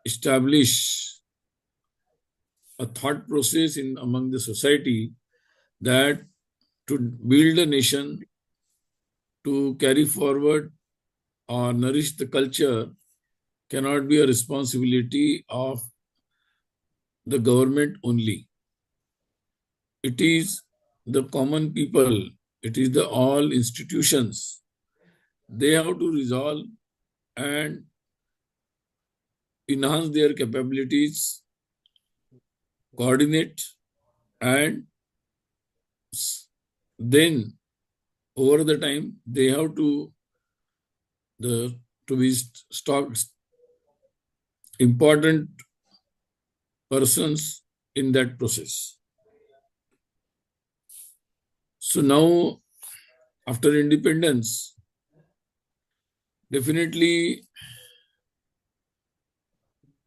establish a thought process in among the society that to build a nation, to carry forward or nourish the culture cannot be a responsibility of the government only. It is the common people, it is the all institutions. They have to resolve and enhance their capabilities, coordinate, and then over the time they have to be important persons in that process. So now, after independence, definitely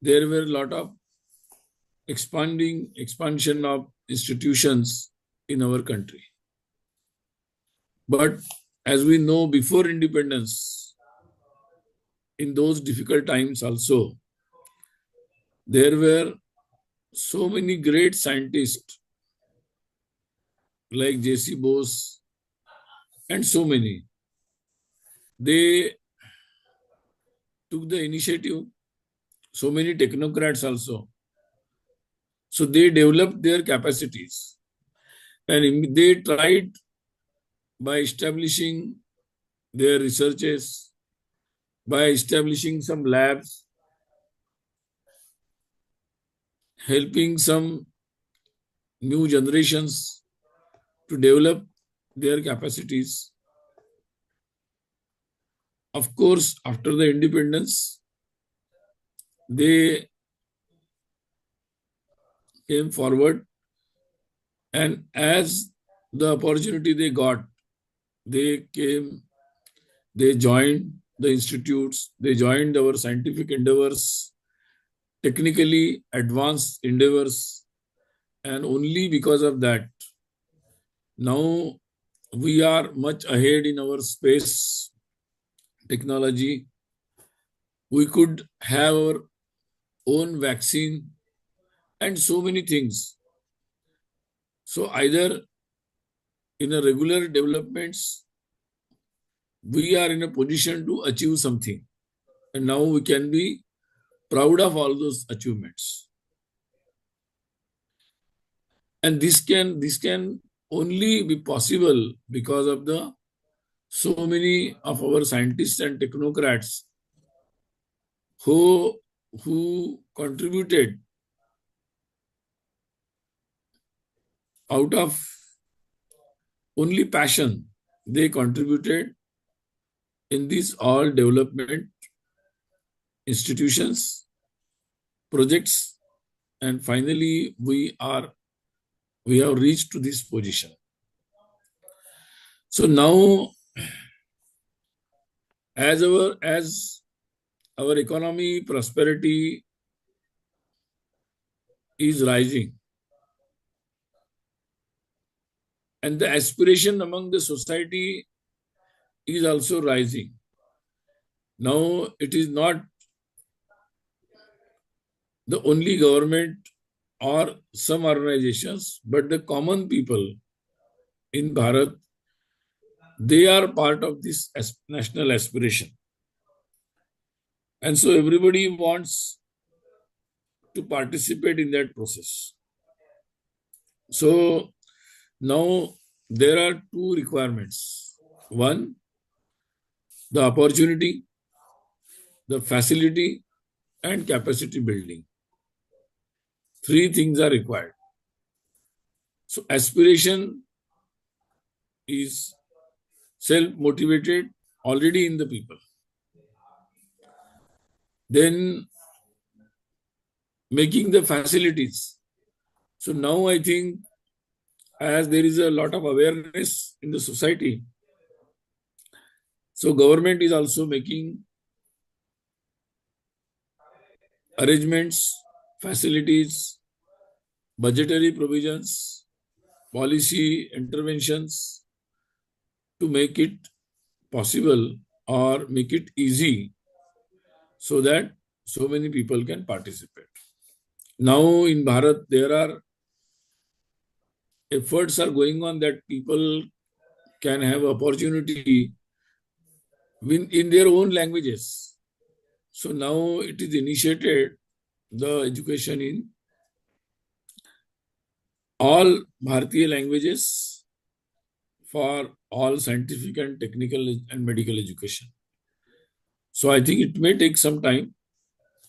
there were a lot of expansion of institutions in our country. But as we know, before independence, in those difficult times also, there were so many great scientists like J.C. Bose and so many. They took the initiative, so many technocrats also. So they developed their capacities and they tried by establishing their researches, by establishing some labs, helping some new generations to develop their capacities. Of course, after the independence, they came forward, and as the opportunity they got, they came, they joined the institutes, they joined our scientific endeavors, technically advanced endeavors, and only because of that, now we are much ahead in our space technology. We could have our own vaccine and so many things. So either in a regular developments, we are in a position to achieve something. And now we can be proud of all those achievements. And this can only be possible because of the so many of our scientists and technocrats who contributed out of only passion. They contributed in these all development institutions, projects, and finally we have reached to this position. So now, as our economy prosperity is rising, and the aspiration among the society is also rising. Now it is not the only government or some organizations, but the common people in Bharat, they are part of this national aspiration. And so everybody wants to participate in that process. So now there are two requirements. One, the opportunity, the facility, and capacity building. Three things are required. So aspiration is self-motivated already in the people. Then making the facilities. So now I think as there is a lot of awareness in the society, so government is also making arrangements, facilities, budgetary provisions, policy interventions to make it possible or make it easy so that so many people can participate. Now in Bharat, there are efforts are going on that people can have opportunity in their own languages. So now it is initiated the education in all Bharatiya languages for all scientific and technical and medical education. So I think it may take some time,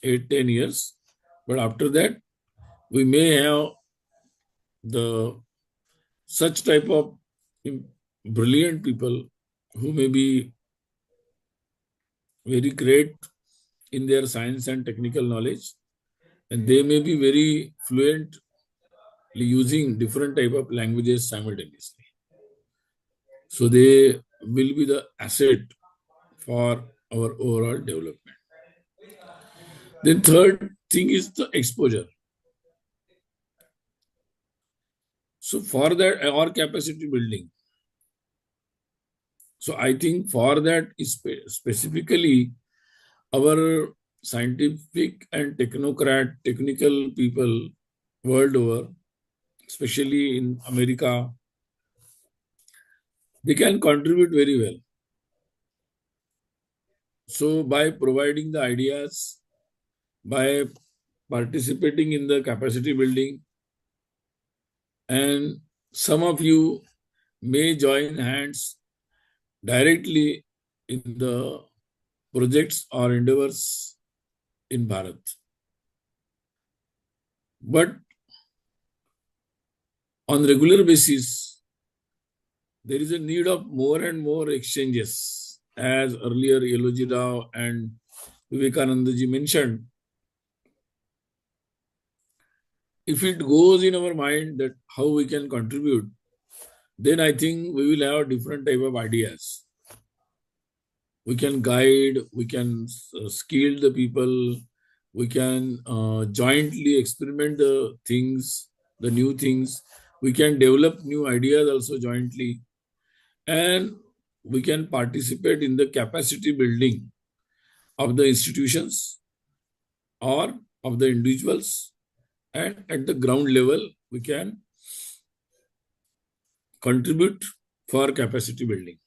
8-10 years, but after that we may have such type of brilliant people who may be very great in their science and technical knowledge, and they may be very fluent using different type of languages simultaneously. So they will be the asset for our overall development. Then third thing is the exposure. So for that, or capacity building. So I think for that, specifically, our scientific and technical people world over, especially in America, they can contribute very well. So by providing the ideas, by participating in the capacity building, and some of you may join hands directly in the projects or endeavors in Bharat. But on regular basis, there is a need of more and more exchanges. As earlier Yeloji Rao and Vivekananda ji mentioned, if it goes in our mind that how we can contribute, then I think we will have different type of ideas. We can guide, we can skill the people, we can jointly experiment the things, the new things. We can develop new ideas also jointly, and we can participate in the capacity building of the institutions or of the individuals, and at the ground level we can contribute for capacity building.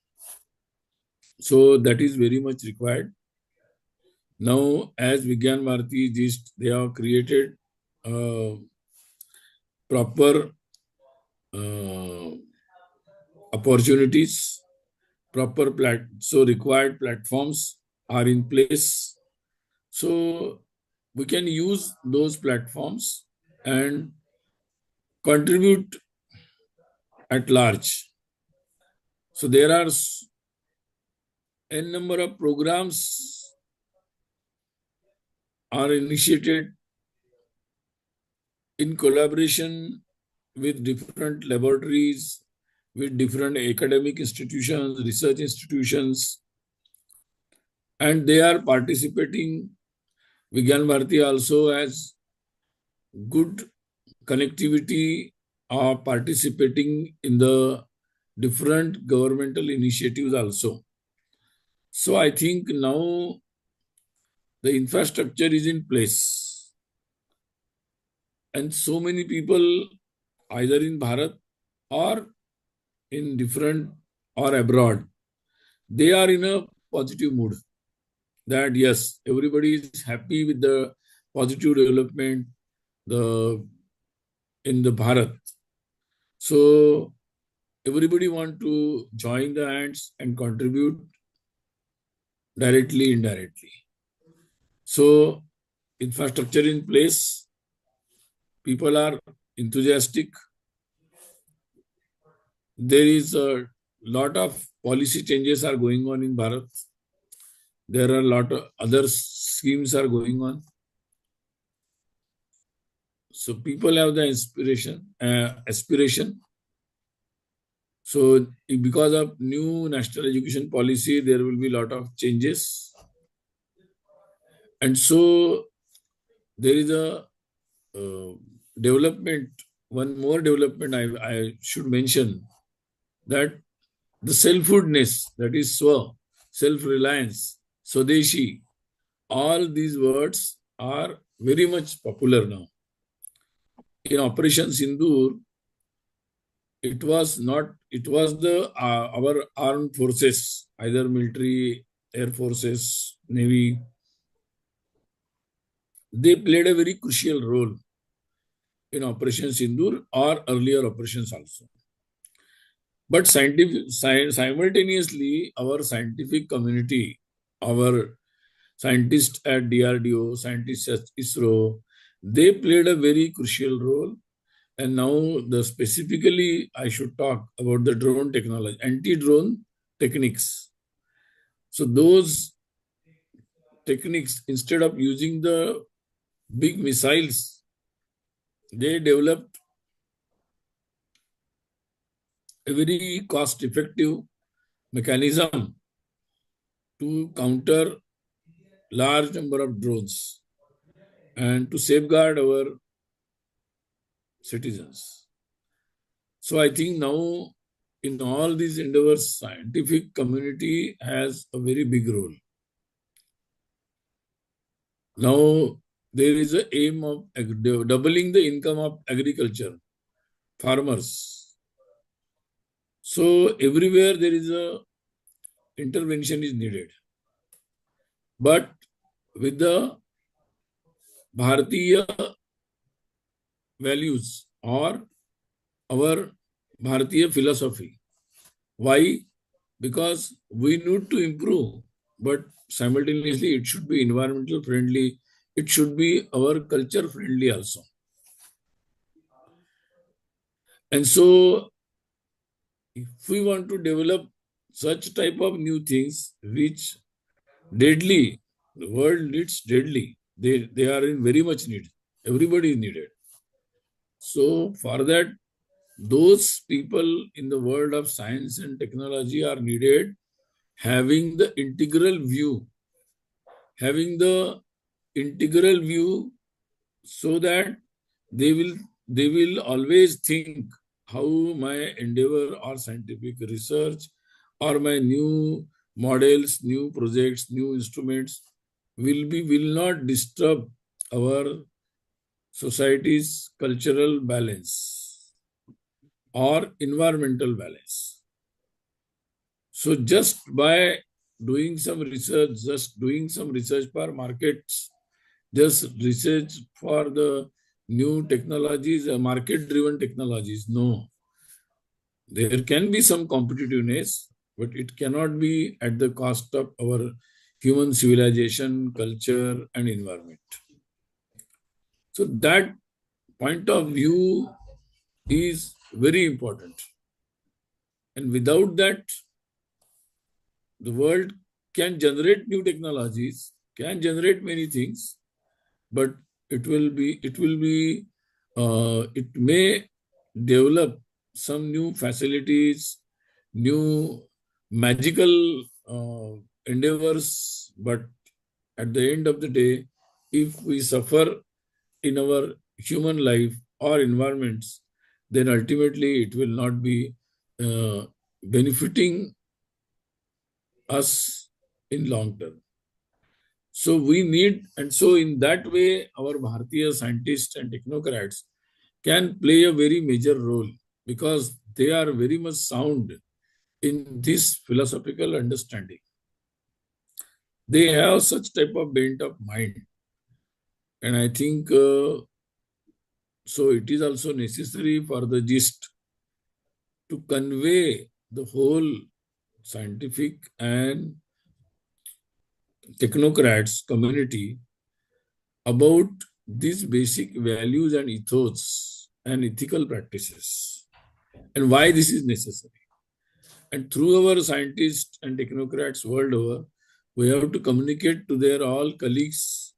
So that is very much required. Now, as Vigyan Bharati, they have created proper opportunities, so required platforms are in place. So we can use those platforms and contribute at large. So there are n number of programs are initiated in collaboration with different laboratories, with different academic institutions, research institutions, and they are participating. Vigyan Bharati also has good connectivity or participating in the different governmental initiatives also. So I think now the infrastructure is in place. And so many people, either in Bharat or in different or abroad, they are in a positive mood. That yes, everybody is happy with the positive development in the Bharat. So everybody want to join the hands and contribute directly, indirectly. So infrastructure in place, people are enthusiastic. There is a lot of policy changes are going on in Bharat. There are a lot of other schemes are going on. So people have the aspiration. So because of new national education policy, there will be a lot of changes. And so there is a development, one more development I should mention, that the selfhoodness, that is self-reliance, Swadeshi, all these words are very much popular now. In Operation Sindoor, it was our armed forces, either military, air forces, navy. They played a very crucial role in Operation Sindoor or earlier operations also. But simultaneously, our scientific community, our scientists at DRDO, scientists at ISRO, they played a very crucial role. And now, specifically, I should talk about the drone technology, anti-drone techniques. So those techniques, instead of using the big missiles, they developed a very cost-effective mechanism to counter large number of drones and to safeguard our citizens. So I think now in all these endeavors, scientific community has a very big role. Now there is an aim of doubling the income of agriculture, farmers. So everywhere there is a intervention is needed. But with the Bharatiya values or our Bharatiya philosophy. Why? Because we need to improve, but simultaneously it should be environmental friendly. It should be our culture friendly also. And so if we want to develop such type of new things, which deadly, the world needs deadly. They are in very much need. Everybody is needed. So for that, those people in the world of science and technology are needed, having the integral view, so that they will always think how my endeavor or scientific research or my new models, new projects, new instruments will not disturb our society's cultural balance or environmental balance. So just by doing some research, for markets, just research for the new technologies, market-driven technologies, no. There can be some competitiveness, but it cannot be at the cost of our human civilization, culture, and environment. So that point of view is very important. And without that, the world can generate new technologies, can generate many things, but it may develop some new facilities, new magical endeavors, but at the end of the day, if we suffer in our human life or environments, then ultimately it will not be benefiting us in long term. So we need, and so in that way, our Bharatiya scientists and technocrats can play a very major role because they are very much sound in this philosophical understanding. They have such type of bent of mind. And I think so it is also necessary for the gist to convey the whole scientific and technocrats community about these basic values and ethos and ethical practices and why this is necessary. And through our scientists and technocrats world over, we have to communicate to their all colleagues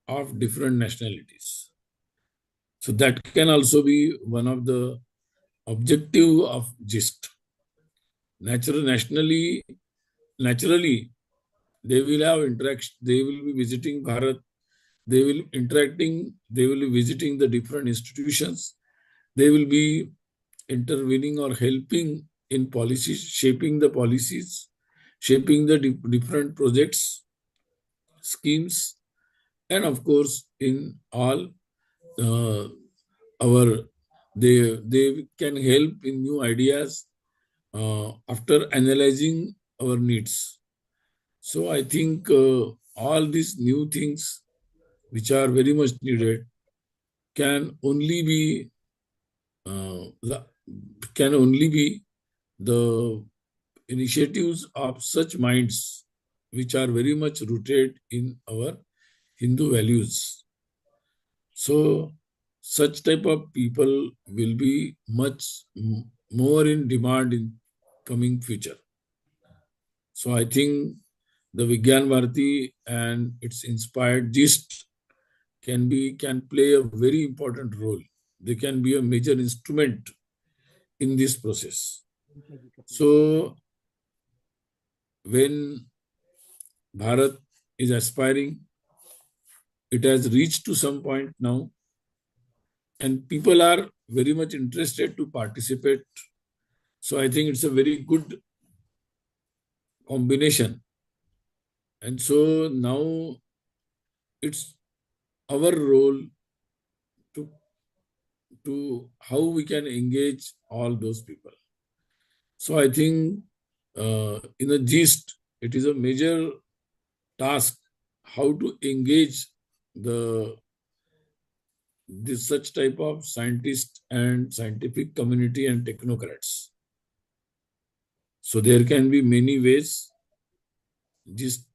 of different nationalities. So that can also be one of the objective of GIST. Naturally, they will have interaction. They will be visiting Bharat. They will be visiting the different institutions. They will be intervening or helping in policies, shaping the policies, shaping the different projects, schemes, and of course, in all they can help in new ideas after analyzing our needs. So I think all these new things which are very much needed can only be the initiatives of such minds which are very much rooted in our Hindu values. So such type of people will be much more in demand in coming future. So I think the Vigyan Bharati and its inspired GIST can play a very important role. They can be a major instrument in this process. So when Bharat is aspiring, it has reached to some point now, and people are very much interested to participate. So I think it's a very good combination. And so now it's our role to how we can engage all those people. So I think in a gist, it is a major task how to engage this such type of scientists and scientific community and technocrats. So there can be many ways. This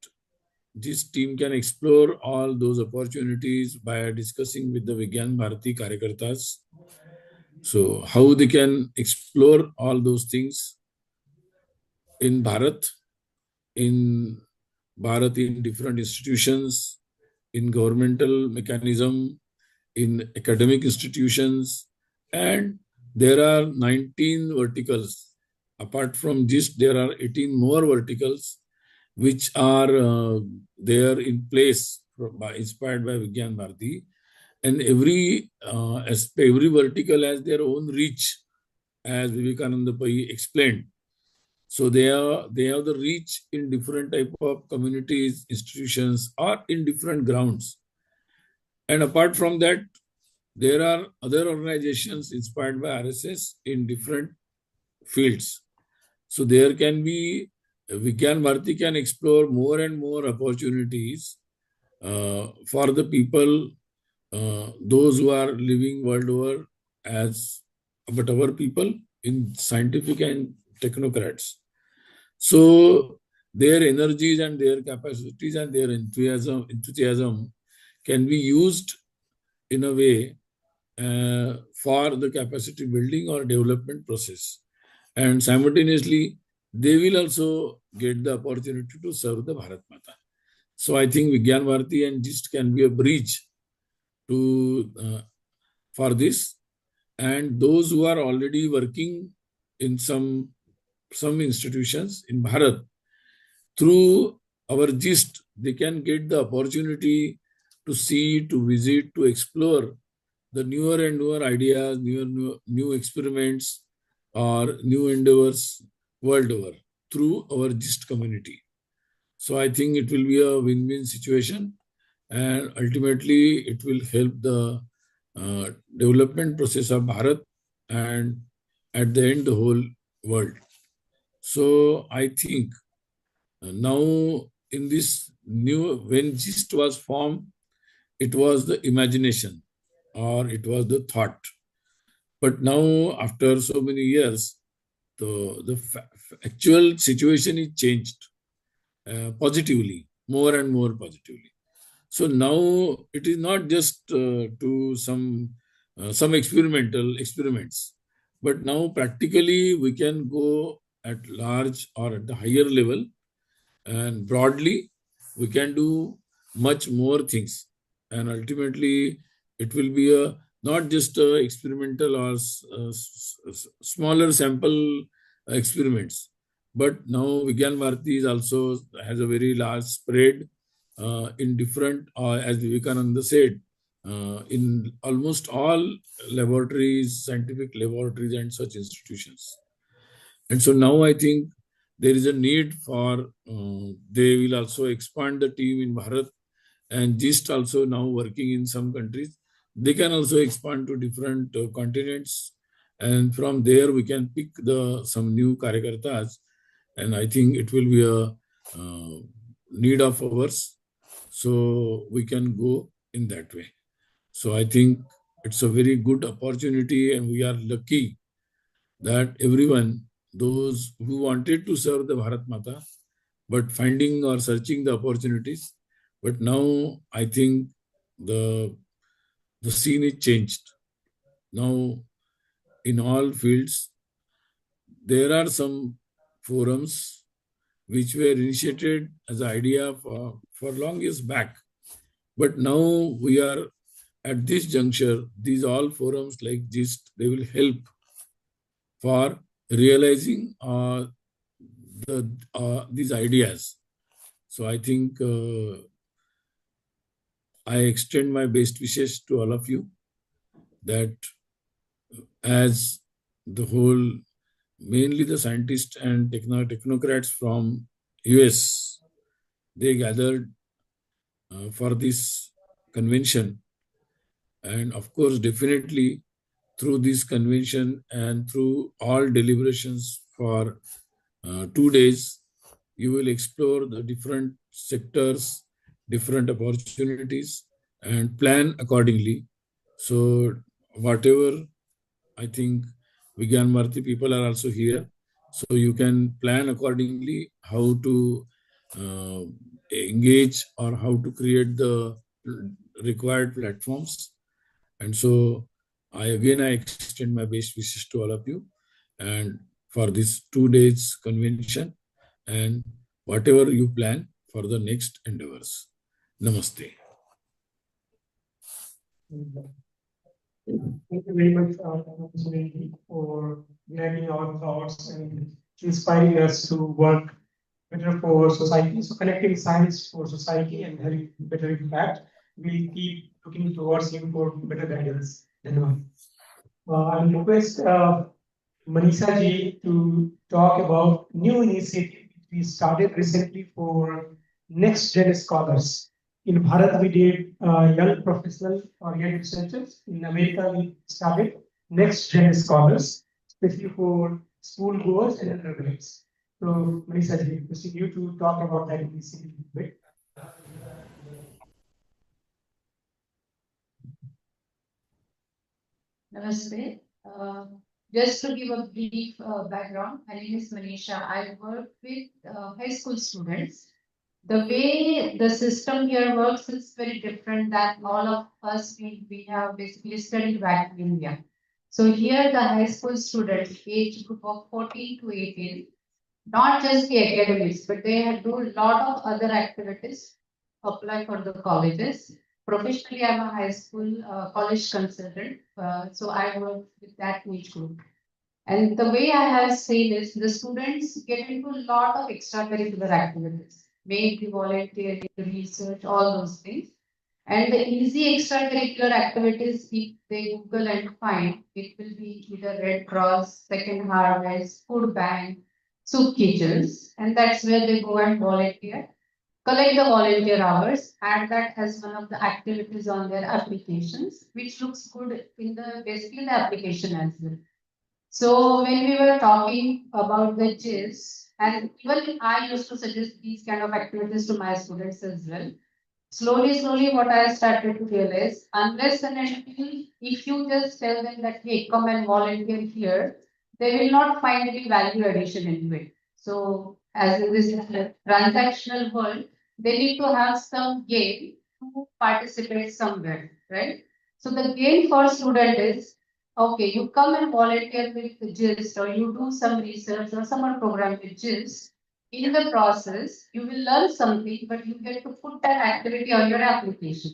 team can explore all those opportunities by discussing with the Vigyan Bharati Karyakartas. So how they can explore all those things in Bharat, in different institutions, in governmental mechanism, in academic institutions, and there are 19 verticals. Apart from this, there are 18 more verticals which are there in place inspired by Vigyan Bharati. And every vertical has their own reach, as Vivekananda Pai explained. So they have the reach in different type of communities, institutions, or in different grounds. And apart from that, there are other organizations inspired by RSS in different fields. So there can be, Vigyan Bharati can explore more and more opportunities for the people, those who are living world over but our people in scientific and technocrats. So their energies and their capacities and their enthusiasm can be used in a way for the capacity building or development process. And simultaneously, they will also get the opportunity to serve the Bharat Mata. So I think Vigyan Bharati and GIST can be a bridge for this. And those who are already working in some institutions in Bharat, through our GIST, they can get the opportunity to see, to visit, to explore the newer and newer ideas, new experiments, or new endeavors world over through our GIST community. So I think it will be a win-win situation, and ultimately it will help the development process of Bharat and at the end the whole world. So I think now in this when GIST was formed, it was the imagination or it was the thought. But now after so many years, the actual situation is changed positively, more and more positively. So now it is not just to some experimental experiments, but now practically we can go at large or at the higher level, and broadly we can do much more things. And ultimately it will be not just experimental or smaller sample experiments, but now Vigyan Bharati has a very large spread in different, as Vivekananda said, in almost all laboratories, scientific laboratories and such institutions. And so now I think there is a need for, they will also expand the team in Bharat, and GIST also now working in some countries. They can also expand to different continents, and from there we can pick some new Karyakartas, and I think it will be a need of ours. So we can go in that way. So I think it's a very good opportunity, and we are lucky that everyone, those who wanted to serve the Bharat Mata, but finding or searching the opportunities, but now I think the scene is changed. Now in all fields, there are some forums which were initiated as an idea for long years back. But now we are at this juncture, these all forums like this, they will help for realizing these ideas. So I think I extend my best wishes to all of you that as the whole, mainly the scientists and technocrats from US, they gathered for this convention. And of course, definitely through this convention and through all deliberations for 2 days, you will explore the different sectors, different opportunities, and plan accordingly. So, whatever, I think Vigyan Bharati people are also here. So, you can plan accordingly how to uh, engage or how to create the required platforms. And so, I extend my best wishes to all of you, and for this 2 days convention, and whatever you plan for the next endeavors. Namaste. Thank you very much, Sunil, for guiding our thoughts and inspiring us to work better for society. So connecting science for society and having better impact. We'll keep looking towards you for better guidance. I'll request Manisha ji to talk about new initiative we started recently for next gen scholars. In Bharat, we did young professional or young researchers. In America, we started next gen scholars, especially for school goers and undergraduates. So, Manisha ji, requesting you to talk about that initiative a bit. Namaste. Just to give a brief background, my name is Manisha. I work with high school students. The way the system here works is very different than all of us. We have basically studied back in India. So here the high school students, age group of 14 to 18, not just the academics, but they do a lot of other activities, apply for the colleges. Professionally, I'm a high school college consultant, so I work with that age group. And the way I have seen is the students get into a lot of extracurricular activities, maybe volunteering, research, all those things. And the easy extracurricular activities, if they Google and find, it will be either Red Cross, Second Harvest, Food Bank, soup kitchens, and that's where they go and volunteer, collect the volunteer hours, add that as one of the activities on their applications, which looks good in the basically the application as well. So when we were talking about the GIS, and even I used to suggest these kind of activities to my students as well. Slowly, what I started to realize, unless and until if you just tell them that, hey, come and volunteer here, they will not find any value addition into it. So as in this transactional world, they need to have some gain to participate somewhere, right? So the gain for student is, okay, you come and volunteer with the GIST or you do some research or summer program with GIST. In the process, you will learn something, but you get to put that activity on your application.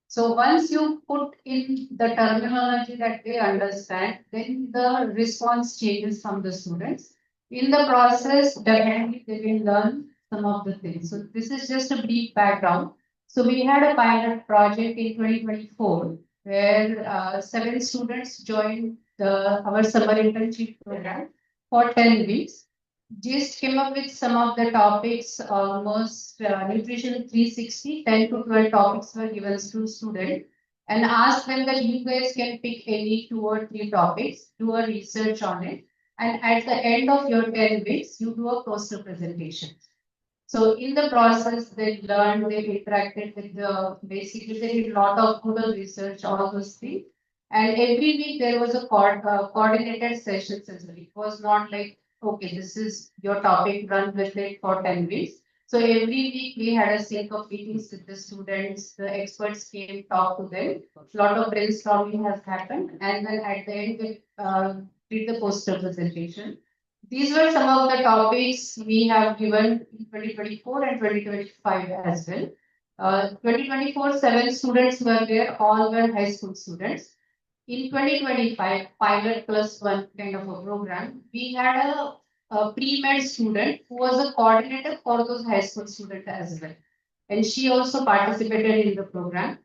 So once you put in the terminology that they understand, then the response changes from the students. In the process, definitely they will learn some of the things. So this is just a brief background. So we had a pilot project in 2024 where 7 students joined our summer internship program for 10 weeks. Just came up with some of the topics, almost nutrition 360, 10 to 12 topics were given to students and asked them that you guys can pick any 2 or 3 topics, do a research on it, and at the end of your 10 weeks, you do a poster presentation. So in the process, they learned, they interacted with the, basically they did a lot of Google research, all those things. And every week there was a coordinated sessions as well. It was not like, okay, this is your topic, run with it for 10 weeks. So every week we had a sync of meetings with the students, the experts came, talk to them. A lot of brainstorming has happened. And then at the end, we did the poster presentation. These were some of the topics we have given in 2024 and 2025 as well. 2024, 7 students were there, all were high school students. In 2025, pilot plus 1 kind of a program, we had a pre-med student who was a coordinator for those high school students as well. And she also participated in the program.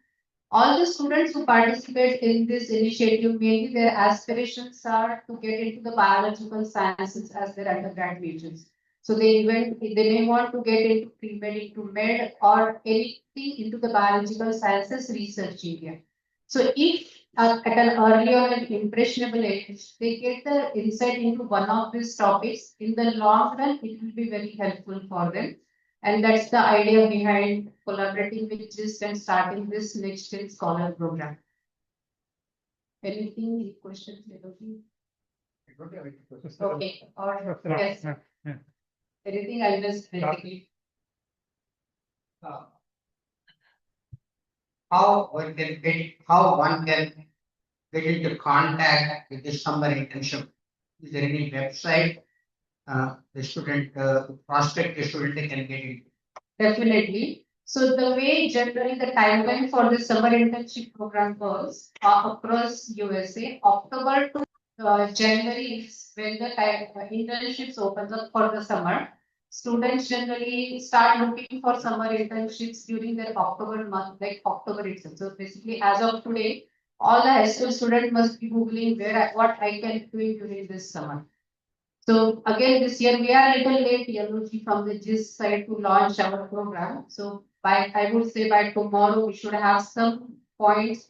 All the students who participate in this initiative, mainly their aspirations are to get into the biological sciences as their undergrad majors. So they may want to get into pre-med, into med, or anything into the biological sciences research area. So if at an early or an impressionable age, they get the insight into one of these topics, in the long run, it will be very helpful for them. And that's the idea behind collaborating with GIST and starting this Next Gen Scholar program. Anything, questions? Okay, or yes. Anything I'll just basically. How one can get into contact with the summer internship? Is there any website the student prospective student can get into? Definitely. So the way generally the timeline for the summer internship program goes across USA, October to January is when the internships opens up for the summer. Students generally start looking for summer internships during their October month, like October itself. So basically, as of today, all the high school student must be googling what I can do during this summer. So again, this year we are a little late, Yanuji, from the GIST side to launch our program. So I would say by tomorrow we should have some points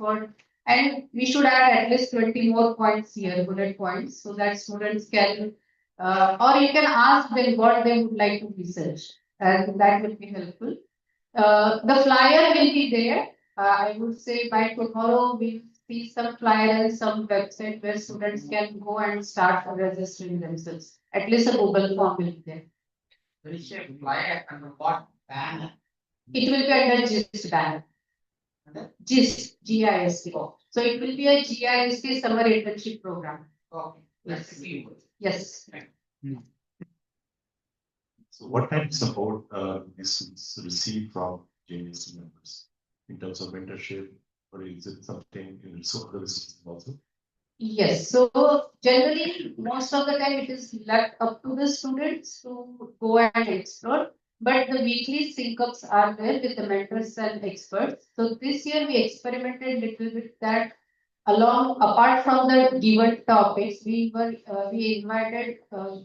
and we should add at least 20 more points here, bullet points, so that students can, or you can ask them what they would like to research, and that will be helpful. The flyer will be there. I would say by tomorrow we'll see some flyer and some website where students can go and start registering themselves. At least a Google form will be there. When you say flyer under what banner? It will be under GIST banner. GIST, GIST. So it will be a GIST summer internship program. Okay. Yes. Yes. So what kind of support is received from JNST members in terms of mentorship, or is it something in resources also? Yes, so generally most of the time it is left up to the students to go and explore, but the weekly sync-ups are there with the mentors and experts. So this year we experimented a little bit that apart from the given topics, we invited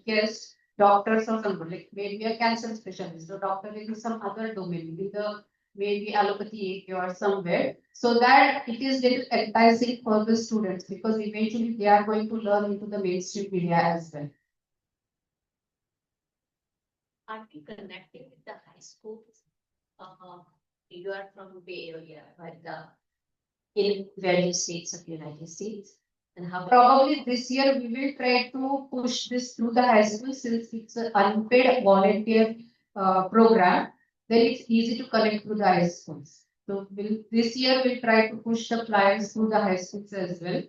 guests, doctors or something, like maybe a cancer specialist, or doctor in some other domain, maybe allopathy or somewhere, so that it is little enticing for the students, because eventually they are going to learn into the mainstream media as well. Are we connected with the high schools? You are from Bay Area, but in various states of the United States. And how probably this year we will try to push this through the high school, since it's an unpaid volunteer program. Then it's easy to connect with the high schools. So this year we'll try to push the flyers through the high schools as well.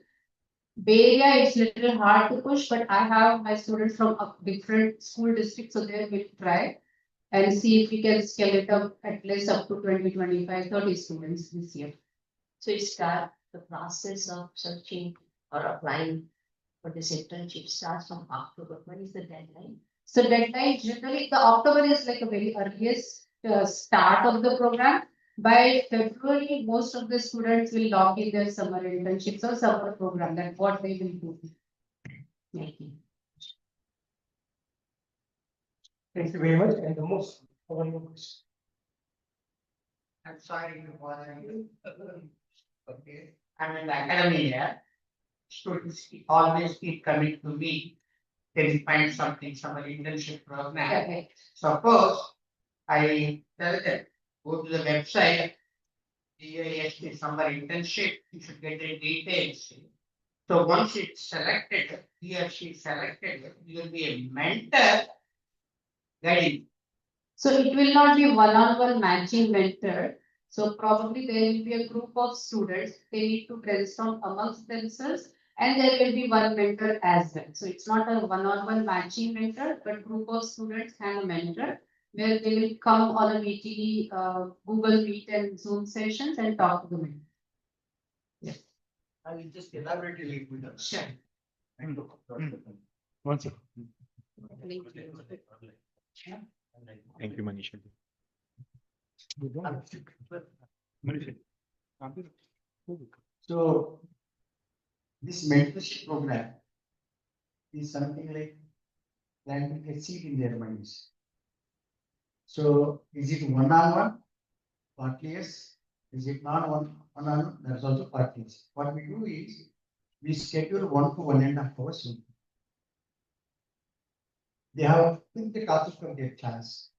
Bay Area, it's a little hard to push, but I have my students from different school districts, so there we'll try and see if we can scale it up at least up to 20, 25, 30 students this year. So you start the process of searching or applying for this internship starts from October. When is the deadline? So deadline generally, the October is like a very earliest start of the program. By February, most of the students will log in their summer internships or summer program. That's what they will do. Thank you. Thank you very much. And the most one more question. I'm sorry to bother you. Okay. I'm in the academy here. Students always keep coming to me. They find something, some internship program. Okay. Suppose I tell them, go to the website, GIST summer internship, you should get the details. So once it's selected, he or she selected, you will be a mentor guiding. So it will not be one-on-one matching mentor. So probably there will be a group of students. They need to brainstorm amongst themselves, and there will be one mentor as well. So it's not a one-on-one matching mentor, but group of students and a mentor, where they will come on a weekly Google Meet and Zoom sessions and talk to the mentor. Yes. I will just elaborate a little bit. Sure. One second. Thank you, Manisha. Manisha. this mentorship program is something like planting a seed in their minds. So is it one-on-one? Partly yes. Is it not one-on-one? That's also partly yes. What we do is we schedule 1 to 1.5 hours. They have picked the topic of their class.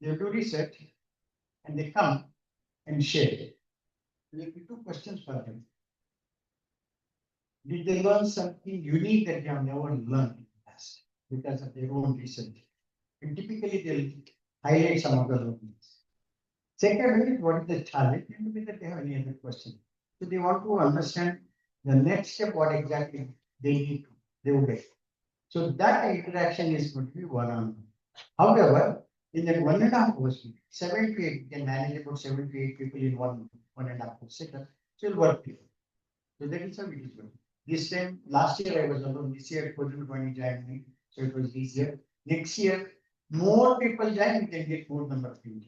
They do research and they come and share. There will be 2 questions for them. Did they learn something unique that they have never learned in the past because of their own research? And typically they'll highlight some of the learnings. Second is what is the challenge, and whether they have any other question. So they want to understand the next step, what exactly they need to, they will get. So that interaction is going to be one-on-one. However, in that 1.5 hours, 7 to 8, you can manage about 7 to 8 people in 1.5 hour setup. So it'll work people. So that is how it is going. This time, last year I was alone. This year, 20 joined me, so it was easier. Next year, more people join, we can get more number of people.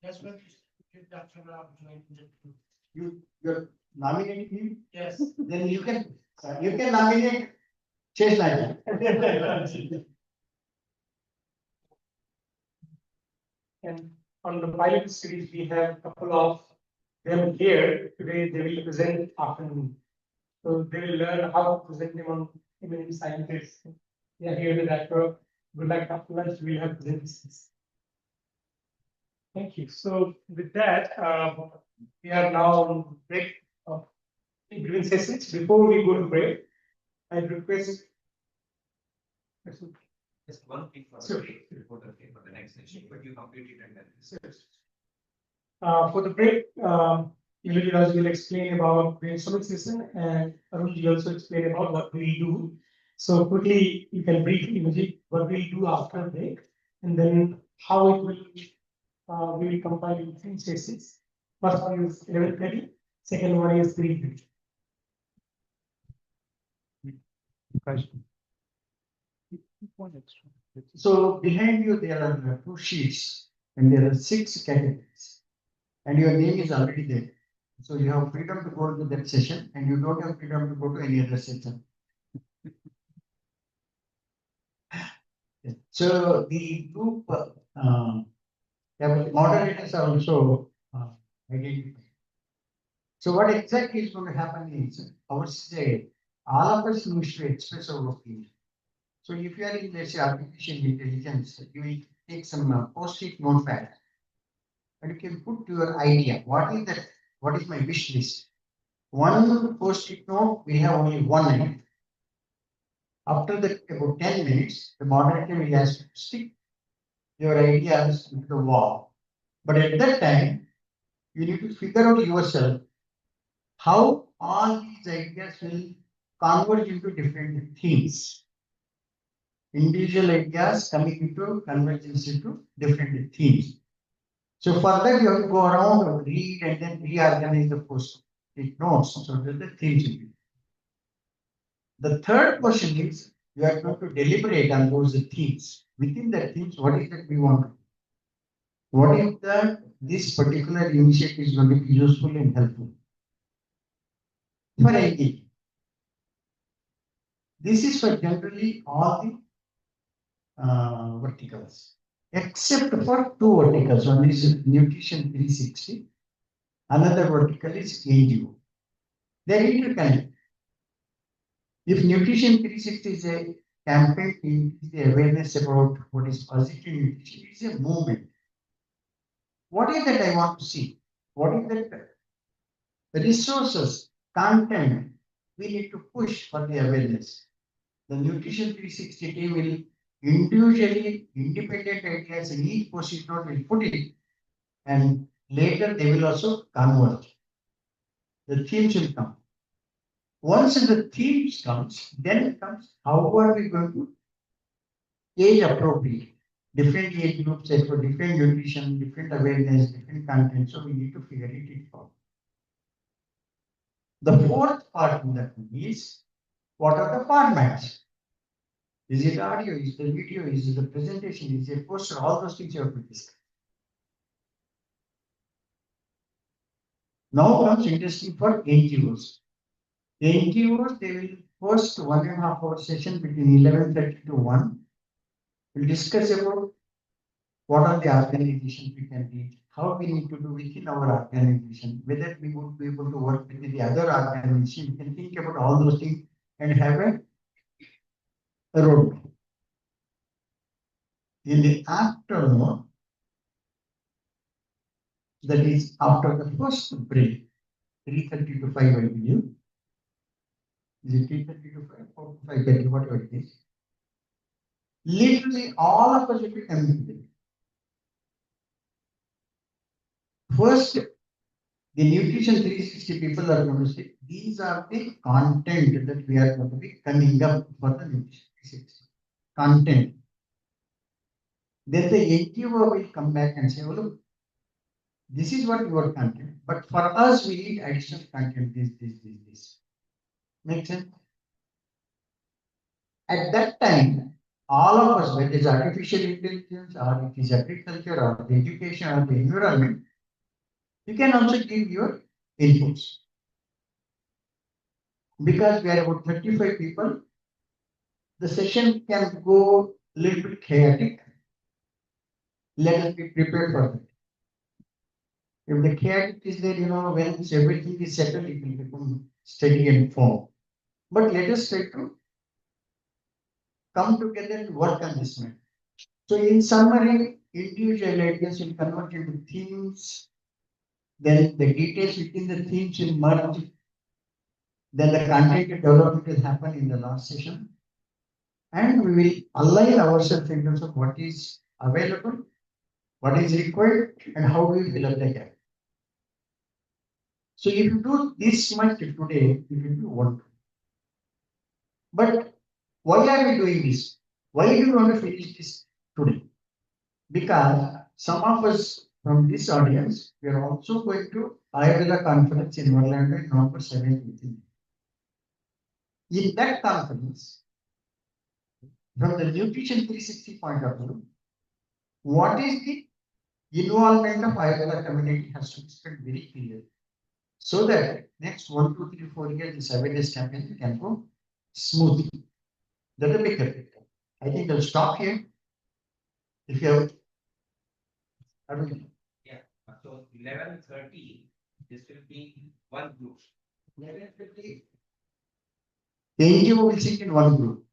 That's what Dr. Rao joined. You're nominating him? Yes. Then you can nominate Chase Lion. And on the pilot series, we have a couple of them here. Today they will present afternoon. So they will learn how to present them on Indian Scientists. They are here with that work. Good luck after lunch, we'll have presentations. Thank you. So with that, we are now on break of between sessions. Before we go to break, I request. Just one thing for Sure. for the next session, but you complete it and then. For the break, Illuji will explain about brainstorming session, and Arun will also explain about what we do. So quickly, you can brief Illuji what we do after break, and then how it will. We will compile in 3 sessions. First one is 11:30. Second one is 3:30. So behind you there are 2 sheets and there are 6 categories, and your name is already there. So you have freedom to go to that session, and you don't have freedom to go to any other session. So the group moderators are also identified. So what exactly is going to happen is, our say, all of us wish to express our opinion. So if you are in, let's say, artificial intelligence, you will take some post-it notepad, and you can put your idea. What is that? What is my wish list? One post-it note, we have only 1 minute. After that, about 10 minutes, the moderator will ask you to stick your ideas into the wall. But at that time, you need to figure out yourself how all these ideas will converge into different themes. Individual ideas coming into convergence into different themes. So for that, you have to go around and read and then reorganize the post-it notes so that the themes will be. The third question is, you are going to deliberate on those themes. Within the themes, what is that we want to do? What is that this particular initiative is going to be useful and helpful? For engagement. This is for generally all the verticals, except for 2 verticals. One is Nutrition 360, another vertical is NGO. They are interconnected. If Nutrition 360 is a campaign to increase the awareness about what is positive nutrition, it is a movement. What is that I want to see? What is that? The resources, content, we need to push for the awareness. The Nutrition 360 team will individually, independent ideas in each post-it note will put it, and later they will also converge. The themes will come. Once the themes comes, then it comes, how are we going to age appropriate? Different age groups for different nutrition, different awareness, different content, so we need to figure it out. The fourth part of that is, what are the formats? Is it audio? Is it video? Is it a presentation? Is it a poster? All those things you have to discuss. Now comes interesting for NGOs. NGOs, they will host 1.5 hour session between 11:30 to 1. We'll discuss about what are the organizations we can reach, how we need to do within our organization, whether we would be able to work with the other organization. We can think about all those things and have a roadmap. In the afternoon, that is after the first break, 3:30 to 5, I believe. Is it 3:30 to 5 or 5:30, whatever it is? Literally all of us will be coming. First, the nutrition 360 people are going to say, these are the content that we are going to be coming up for the nutrition 360. Content. Then the NGO will come back and say, oh, look, this is what your content, but for us, we need additional content, this. Make sense? At that time, all of us, whether it is artificial intelligence, or it is agriculture, or the education, or the environment, you can also give your inputs. Because we are about 35 people, the session can go a little bit chaotic. Let us be prepared for that. If the chaotic is there, when everything is settled, it will become steady and firm. But let us try to come together and work on this matter. So in summary, individual ideas will convert into themes, then the details within the themes will merge, then the content development will happen in the last session, and we will align ourselves in terms of what is available, what is required, and how we fill up the gap. So if you do this much today, it will be wonderful. But why are we doing this? Why do we want to finish this today? Because some of us from this audience, we are also going to Ayurveda conference in Orlando in November 17th. In that conference, from the nutrition 360 point of view, what is the involvement of Ayurveda community has to be spent very clearly. So that next 1, 2, 3, 4 years, this awareness campaign can go smoothly. That's a bigger picture. I think I'll stop here. If you have, yeah. So 11:30, this will be one group. 11:50, the NGO will sit in one group.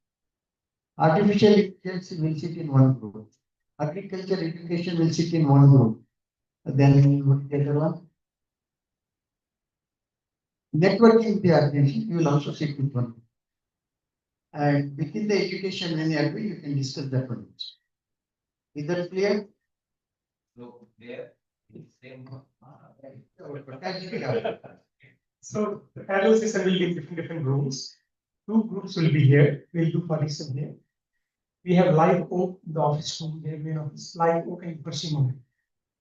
Artificial intelligence will sit in one group. Agriculture education will sit in one group. Then what is the other one? Networking with the organization, you will also sit with one. And within the education, when you agree, you can discuss that one. Is that clear? So there, same. So the parallel session will be in different rooms. 2 groups will be here. We'll do partition here. We have live oak, the office room, there main office, live oak and persimmon.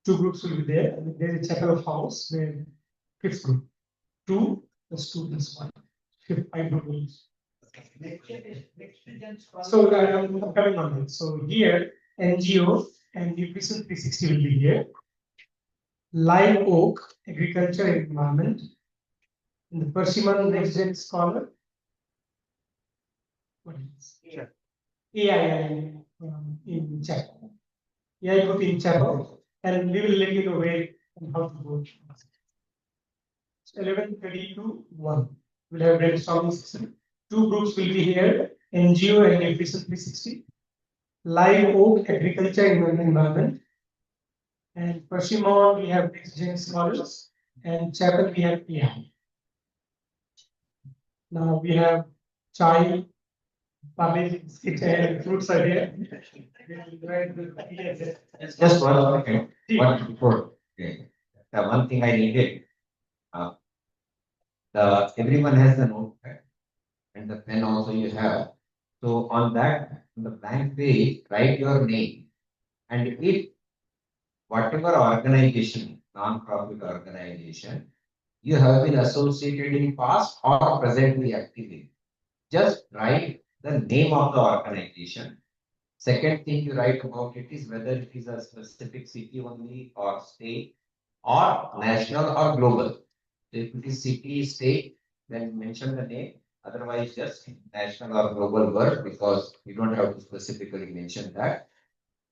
2 groups will be there. And there is a chapel of house where 5th group. 2 plus 2 plus 1. 5 groups. So I'm coming on it. So here, NGO and Nutrition 360 will be here. Live oak, agriculture and environment. And the persimmon next gen scholar. What is this? AI in chat. AI group in chat. And we will let you know where and how to go. So 11:30 to 1. We'll have a brainstorming session. 2 groups will be here, NGO and Nutrition 360. Live oak, agriculture and environment. And persimmon, we have next gen scholars. And chapel, we have AI. Now we have chai, parley, and fruits are here. Just 1 second. One before. Okay. The one thing I needed. Everyone has the notepad and the pen also you have. So on that, on the blank page, write your name. And if whatever organization, non-profit organization, you have been associated in past or presently active in, just write the name of the organization. Second thing you write about it is whether it is a specific city only or state or national or global. If it is city, state, then mention the name. Otherwise, just national or global word, because you don't have to specifically mention that.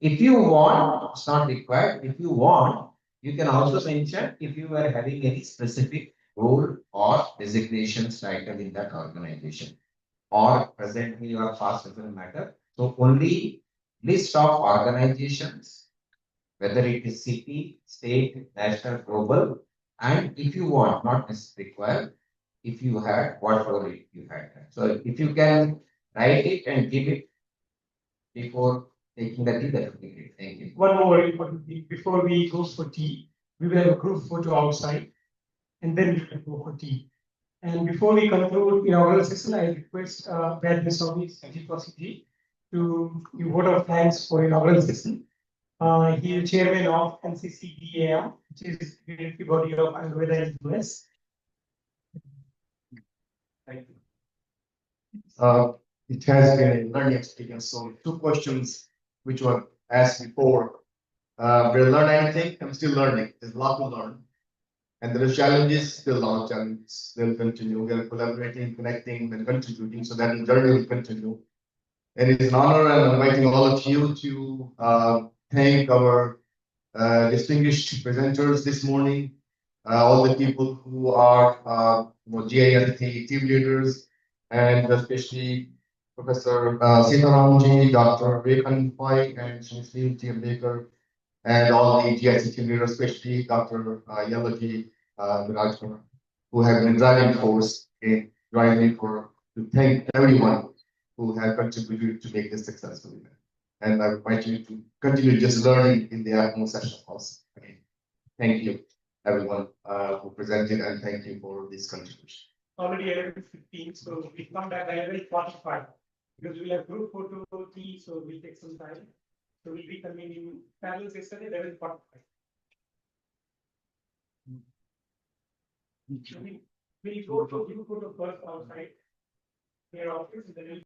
If you want, it's not required. If you want, you can also mention if you are having any specific role or designation title in that organization, or presently or past, doesn't matter. So only list of organizations, whether it is city, state, national, global, and if you want, not necessarily required, if you had, what role you had. So if you can write it and give it before taking the tea, that would be great. Thank you. One more important thing, before we go for tea, we will have a group photo outside, and then we can go for tea. And before we conclude inaugural session, I request Brad Missouri, City to give vote of thanks for inaugural session. He is chairman of NCCDAM, which is the unitary body of Ayurveda in the US. Thank you. It has been a learning experience. So 2 questions which were asked before. Will learn anything? I'm still learning. There's a lot to learn. And there are challenges, still a lot of challenges. They'll continue. We are collaborating, connecting, and contributing so that the journey will continue. And it is an honor. I'm inviting all of you to thank our distinguished presenters this morning, all the people who are GIST team leaders, and especially Professor Sitaramji, Dr. Rekhan Pai, and Shanice T. Baker, and all the GIST team leaders, especially Dr. Yalaji Virajkar, who have been driving force in driving to thank everyone who have contributed to make this successful event. And I invite you to continue just learning in the afternoon session also. Okay. Thank you, everyone who presented, and thank you for this contribution. Already 11:15, so we come back at 11:45 because we'll have group photo tea, so we'll take some time. So we'll be convening panel session at 11:45. We'll go to group photo first outside their office, and then we'll